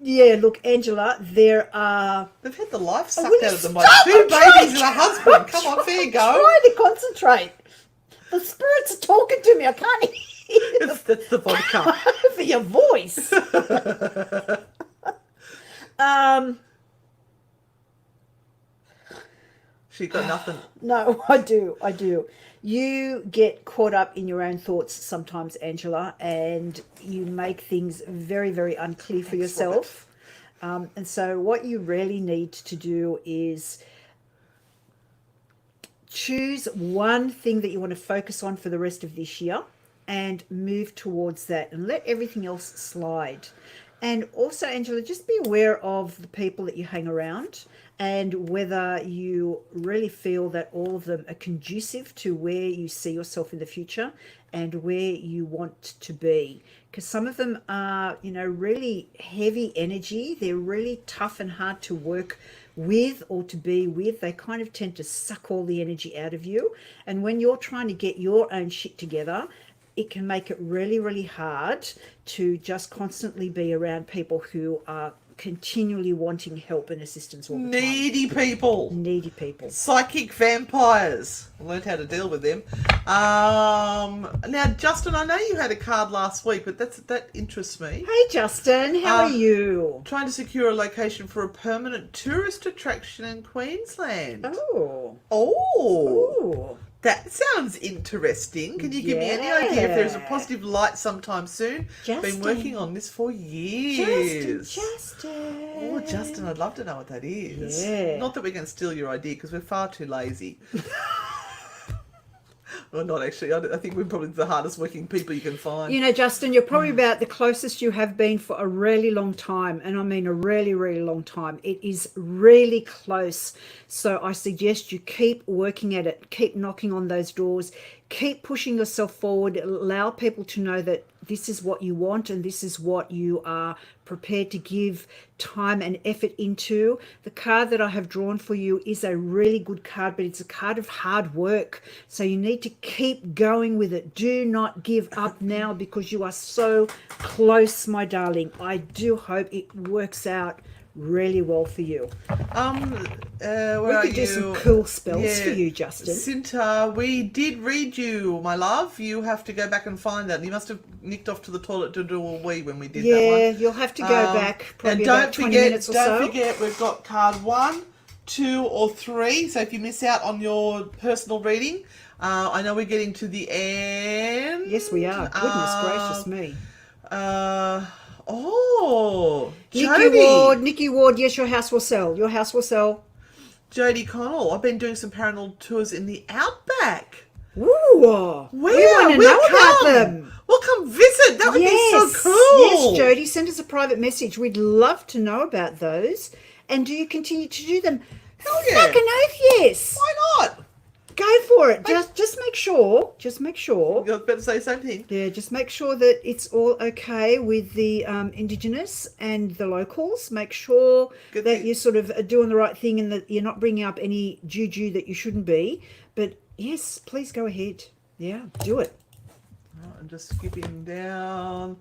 Yeah, look, Angela, there are... They've had the life sucked will you out of them by stop? 2 I'm trying babies and a husband. Come on, fair I'm go. trying to concentrate. The spirits are talking to me. I can't hear That's the vodka. for your voice. She got nothing. No, I do. You get caught up in your own thoughts sometimes, Angela, and you make things very, very unclear for yourself. And so what you really need to do is choose one thing that you want to focus on for the rest of this year and move towards that and let everything else slide. And also, Angela, just be aware of the people that you hang around and whether you really feel that all of them are conducive to where you see yourself in the future and where you want to be. Because some of them are, really heavy energy. They're really tough and hard to work with or to be with. They kind of tend to suck all the energy out of you. And when you're trying to get your own shit together, it can make it really, really hard to just constantly be around people who are continually wanting help and assistance all the time. Needy people. Needy people. Psychic vampires. I learned how to deal with them. Now, Justin, I know you had a card last week, but that interests me. Hey, Justin, how are you? Trying to secure a location for a permanent tourist attraction in Queensland. Oh. Oh. That sounds interesting. Can you give me any idea if there's a positive light sometime soon? Justin. Been working on this for years. Justin. Oh, Justin, I'd love to know what that is. Yeah. Not that we're going to steal your idea because we're far too lazy. Well, not actually. I think we're probably the hardest working people you can find. Justin, you're probably about the closest you have been for a really long time. And I mean a really, really long time. It is really close. So I suggest you keep working at it. Keep knocking on those doors. Keep pushing yourself forward. Allow people to know that this is what you want and this is what you are prepared to give time and effort into. The card that I have drawn for you is a really good card, but it's a card of hard work. So you need to keep going with it. Do not give up now because you are so close, my darling. I do hope it works out really well for you. Where We are could do you? some cool spells Yeah. for you, Justin. Cinta, we did read you, my love. You have to go back and find that. You must have nicked off to the toilet to do a wee when we did that one. Yeah, you'll have to go back probably now about 20 minutes or so. Don't forget, we've got card 1, 2, or 3. So if you miss out on your personal reading, I know we're getting to the end. Yes, we are. Goodness gracious me. Nikki Ward, yes, your house will sell. Your house will sell. Jodie Connell, I've been doing some paranormal tours in the outback. Ooh, we want to know about them. We'll come visit. That would be so cool. Yes, Jodie, send us a private message. We'd love to know about those. And do you continue to do them? Hell yeah. Fucking oath, yes. Why not? Go for it. Just make sure. Just make sure. I was about to say the same thing. Yeah, just make sure that it's all okay with the Indigenous and the locals. Make sure that you're sort of doing the right thing and that you're not bringing up any juju that you shouldn't be. But yes, please go ahead. Yeah, do it. I'm just skipping down.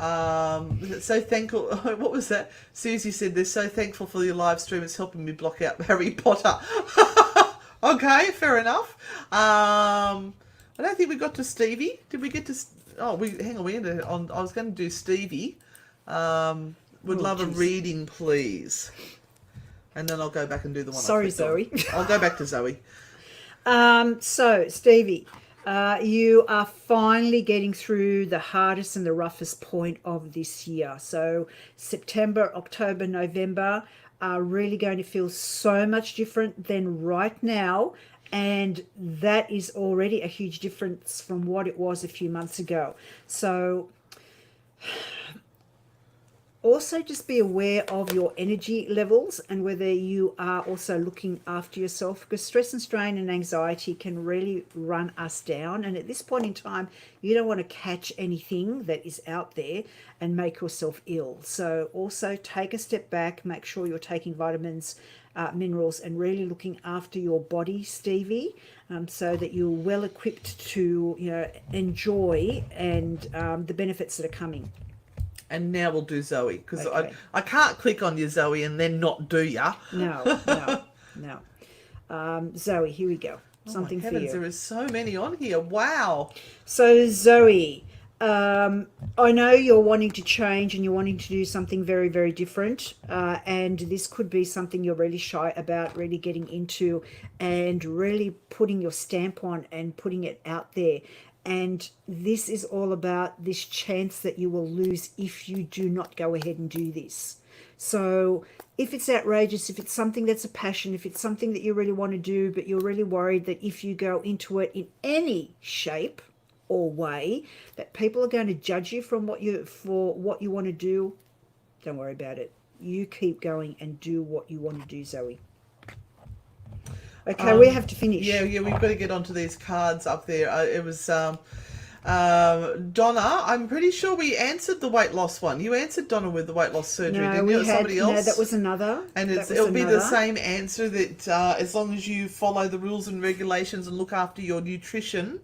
So thankful. What was that? Susie said they're so thankful for your live stream. It's helping me block out Harry Potter. Okay, fair enough. I don't think we got to Stevie. Did we get to? Hang on. We ended on. I was going to do Stevie. Would love a reading, please. And then I'll go back and do the one. Sorry, Zoe. I'll go back to Zoe. So Stevie, you are finally getting through the hardest and the roughest point of this year. So September, October, November are really going to feel so much different than right now, and that is already a huge difference from what it was a few months ago. So also just be aware of your energy levels and whether you are also looking after yourself, because stress and strain and anxiety can really run us down, and at this point in time you don't want to catch anything that is out there and make yourself ill. So also take a step back, make sure you're taking vitamins, minerals, and really looking after your body, Stevie, so that you're well equipped to enjoy and the benefits that are coming. And now we'll do Zoe, because Okay. I can't click on you, Zoe, and then not do ya. No. Zoe, here we go. Something my for you. heavens, there is so many on here. Wow. So Zoe, I know you're wanting to change and you're wanting to do something very, very different. And this could be something you're really shy about, really getting into and really putting your stamp on and putting it out there. And this is all about this chance that you will lose if you do not go ahead and do this. So if it's outrageous, if it's something that's a passion, if it's something that you really want to do, but you're really worried that if you go into it in any shape or way, that people are going to judge you for what you want to do, don't worry about it. You keep going and do what you want to do, Zoe. Okay, we have to finish. Yeah, we've got to get onto these cards up there. It was Donna. I'm pretty sure we answered the weight loss one. You answered Donna with the weight loss surgery, didn't you? Or somebody else? No, that was another. And it'll be the same answer, that as long as you follow the rules and regulations and look after your nutrition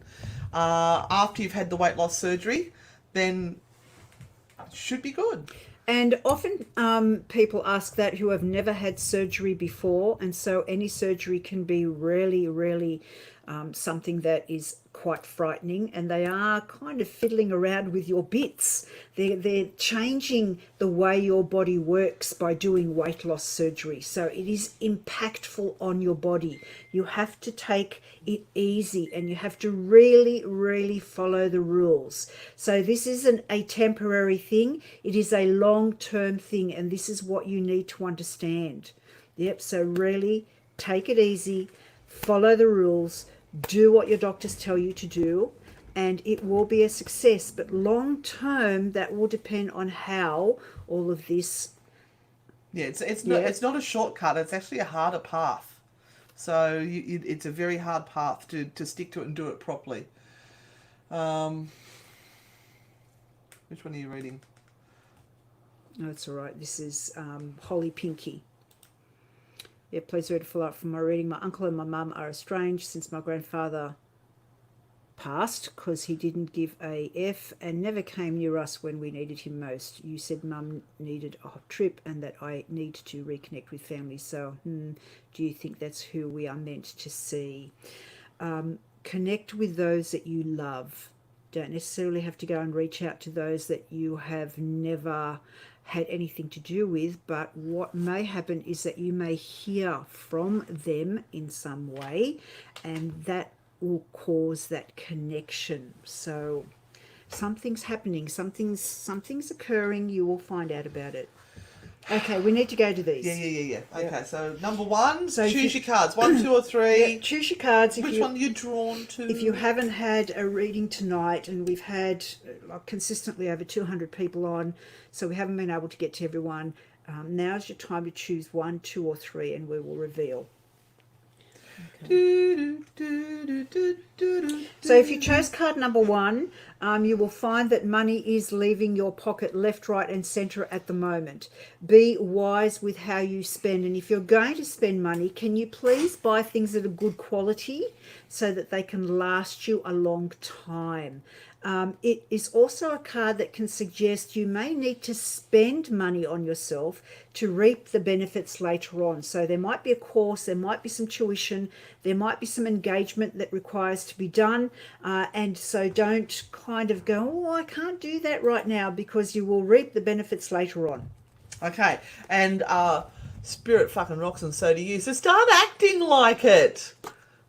after you've had the weight loss surgery, then it should be good. And often people ask that who have never had surgery before, and so any surgery can be really, really something that is quite frightening, and they are kind of fiddling around with your bits. They're changing the way your body works by doing weight loss surgery. So it is impactful on your body. You have to take it easy and you have to really, really follow the rules. So this isn't a temporary thing. It is a long-term thing, and this is what you need to understand. Yep, so really take it easy, follow the rules, do what your doctors tell you to do, and it will be a success. But long term, that will depend on how all of this. Yeah, it's not a shortcut. It's actually a harder path. So it's a very hard path to stick to it and do it properly. Which one are you reading? No, it's all right. This is Holly Pinky. Yeah, please read a follow-up from my reading. My uncle and my mum are estranged since my grandfather passed because he didn't give a F and never came near us when we needed him most. You said Mum needed a hot trip and that I need to reconnect with family. So, do you think that's who we are meant to see? Connect with those that you love. Don't necessarily have to go and reach out to those that you have never had anything to do with, but what may happen is that you may hear from them in some way, and that will cause that connection. So something's happening, something's occurring. You will find out about it. Okay, we need to go to these. Yeah. Okay, so number one, So choose your cards. 1, 2, or 3. Yeah, choose your cards. Which one are you drawn to? If you haven't had a reading tonight, and we've had consistently over 200 people on, so we haven't been able to get to everyone, now's your time to choose 1, 2, or 3, and we will reveal. Okay. So if you chose card number 1, you will find that money is leaving your pocket left, right and centre at the moment. Be wise with how you spend, and if you're going to spend money, can you please buy things that are good quality so that they can last you a long time. It is also a card that can suggest you may need to spend money on yourself to reap the benefits later on. So there might be a course, there might be some tuition, there might be some engagement that requires to be done. And so don't kind of go, oh, I can't do that right now, because you will reap the benefits later on. Okay, and spirit fucking rocks, and so do you. So start acting like it.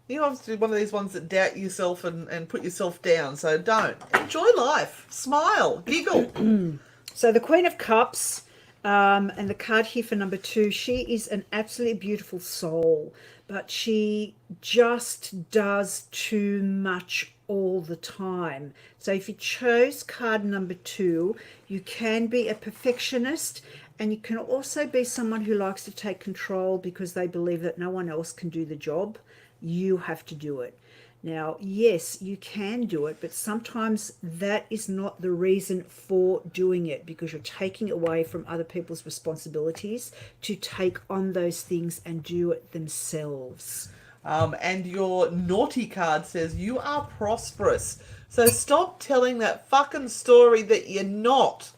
You're obviously one of these ones that doubt yourself and put yourself down. So don't. Enjoy life. Smile. Giggle. So the Queen of Cups, and the card here for number 2, she is an absolutely beautiful soul, but she just does too much all the time. So if you chose card number 2, you can be a perfectionist, and you can also be someone who likes to take control because they believe that no one else can do the job. You have to do it. Now, yes, you can do it, but sometimes that is not the reason for doing it, because you're taking away from other people's responsibilities to take on those things and do it themselves. And your naughty card says you are prosperous. So stop telling that fucking story that you're not.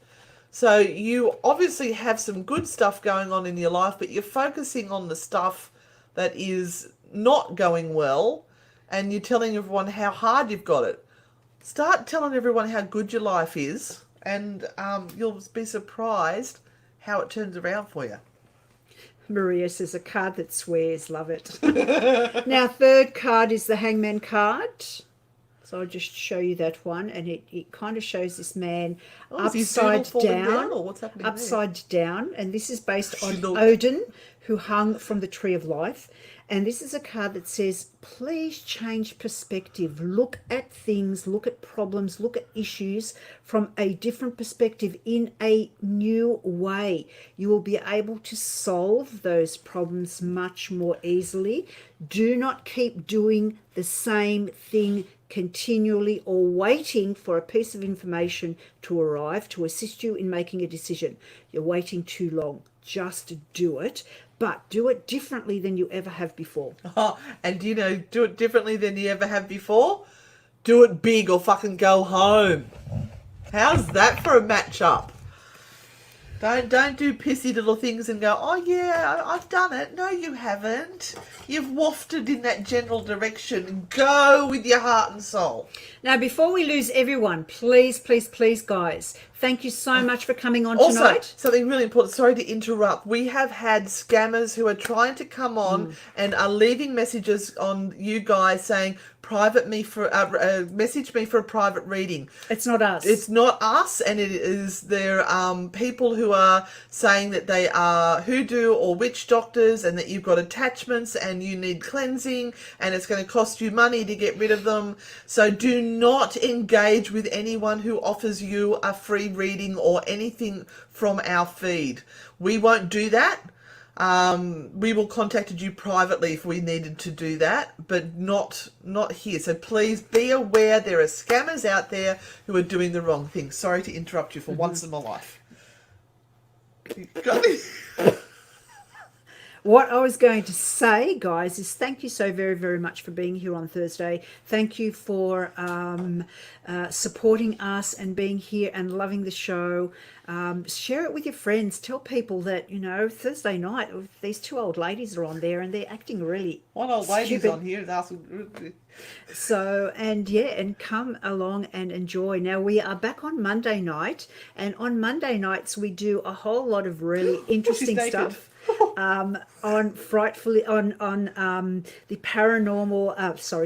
So you obviously have some good stuff going on in your life, but you're focusing on the stuff that is not going well, and you're telling everyone how hard you've got it. Start telling everyone how good your life is, and you'll be surprised how it turns around for you. Maria says a card that swears, love it. Now, third card is the Hangman card. So I'll just show you that one, and it kind of shows this man upside down, or what's happening upside down, and this is based on Look. Odin, who hung from the Tree of Life. And this is a card that says, please change perspective. Look at things, look at problems, look at issues from a different perspective in a new way. You will be able to solve those problems much more easily. Do not keep doing the same thing continually or waiting for a piece of information to arrive to assist you in making a decision. You're waiting too long. Just do it, but do it differently than you ever have before. Oh, and do it differently than you ever have before? Do it big or fucking go home. How's that for a match-up? Don't do pissy little things and go, oh yeah, I've done it. No, you haven't. You've wafted in that general direction. Go with your heart and soul. Now, before we lose everyone, please, guys, thank you so much for coming on also, tonight. Something really important. Sorry to interrupt. We have had scammers who are trying to come on and are leaving messages on you guys saying, message me for a private reading. It's not us. It's not us, and it is their people who are saying that they are hoodoo or witch doctors, and that you've got attachments and you need cleansing, and it's going to cost you money to get rid of them. So do not engage with anyone who offers you a free reading or anything from our feed. We won't do that. We will contacted you privately if we needed to do that, but not here. So please be aware there are scammers out there who are doing the wrong thing. Sorry to interrupt you for once in my life. what I was going to say, guys, is thank you so very, very much for being here on Thursday. Thank you for supporting us and being here and loving the show. Share it with your friends. Tell people that, you know, Thursday night, these two old ladies are on there and they're acting really One old lady's stupid. on here. So, and come along and enjoy. Now, we are back on Monday night, and on Monday nights we do a whole lot of really interesting stuff. On Frightfully, on the paranormal,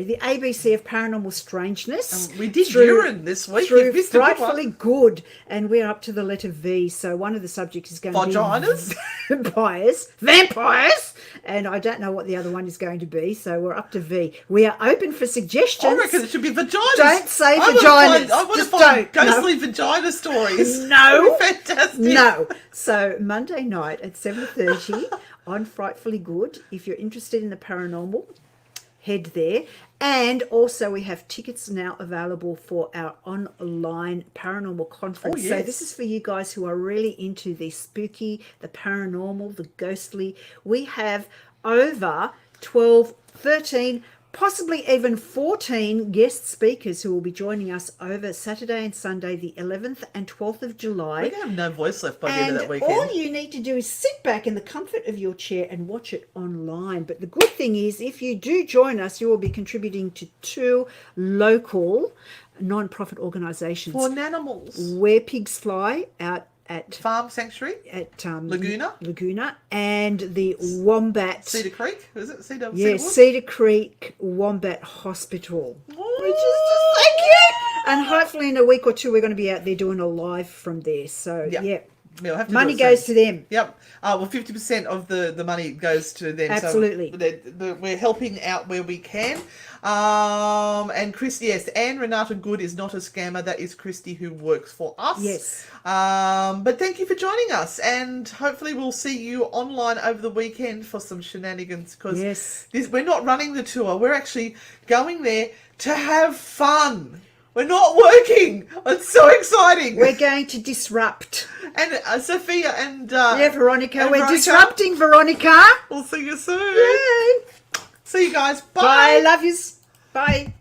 the ABC of Paranormal Strangeness. We did urine this week. Through Frightfully Good, and we're up to the letter V. So one of the subjects is going Vaginas? to be vampires, and I don't know what the other one is going to be. So we're up to V. We are open for suggestions. I reckon it should be vaginas. Don't say vaginas. I want to Just find don't. ghostly vagina stories. No. Fantastic. No. So Monday night at 7:30 on Frightfully Good. If you're interested in the paranormal, head there. And also we have tickets now available for our online paranormal conference. Oh, yes. So this is for you guys who are really into the spooky, the paranormal, the ghostly. We have over 12, 13, possibly even 14 guest speakers who will be joining us over Saturday and Sunday, the 11th and 12th of July. We're going to have no voice left by the end of that weekend. All you need to do is sit back in the comfort of your chair and watch it online. But the good thing is, if you do join us, you will be contributing to 2 local non-profit organisations. For animals. Where Pigs Fly out at Farm Sanctuary. At Laguna. And the Wombat. Cedar Creek. Is it Cedar? Yes, Cedar Creek Wombat Hospital. Which is just so cute. And hopefully in a week or two we're going to be out there doing a live from there. So yeah. We'll have to money goes to them. Yep. Well, 50% of the money goes to them. Absolutely. So we're helping out where we can. And Chris, yes, Anne Renata Good is not a scammer. That is Christy who works for us. Yes. But thank you for joining us, and hopefully we'll see you online over the weekend for some shenanigans, because we're not running the tour. We're actually going there to have fun. We're not working. It's so exciting. We're going to disrupt. And Sophia and Veronica. and We're Veronica. disrupting Veronica. We'll see you soon. Yay. See you guys. Bye. Bye. Love yous. Bye.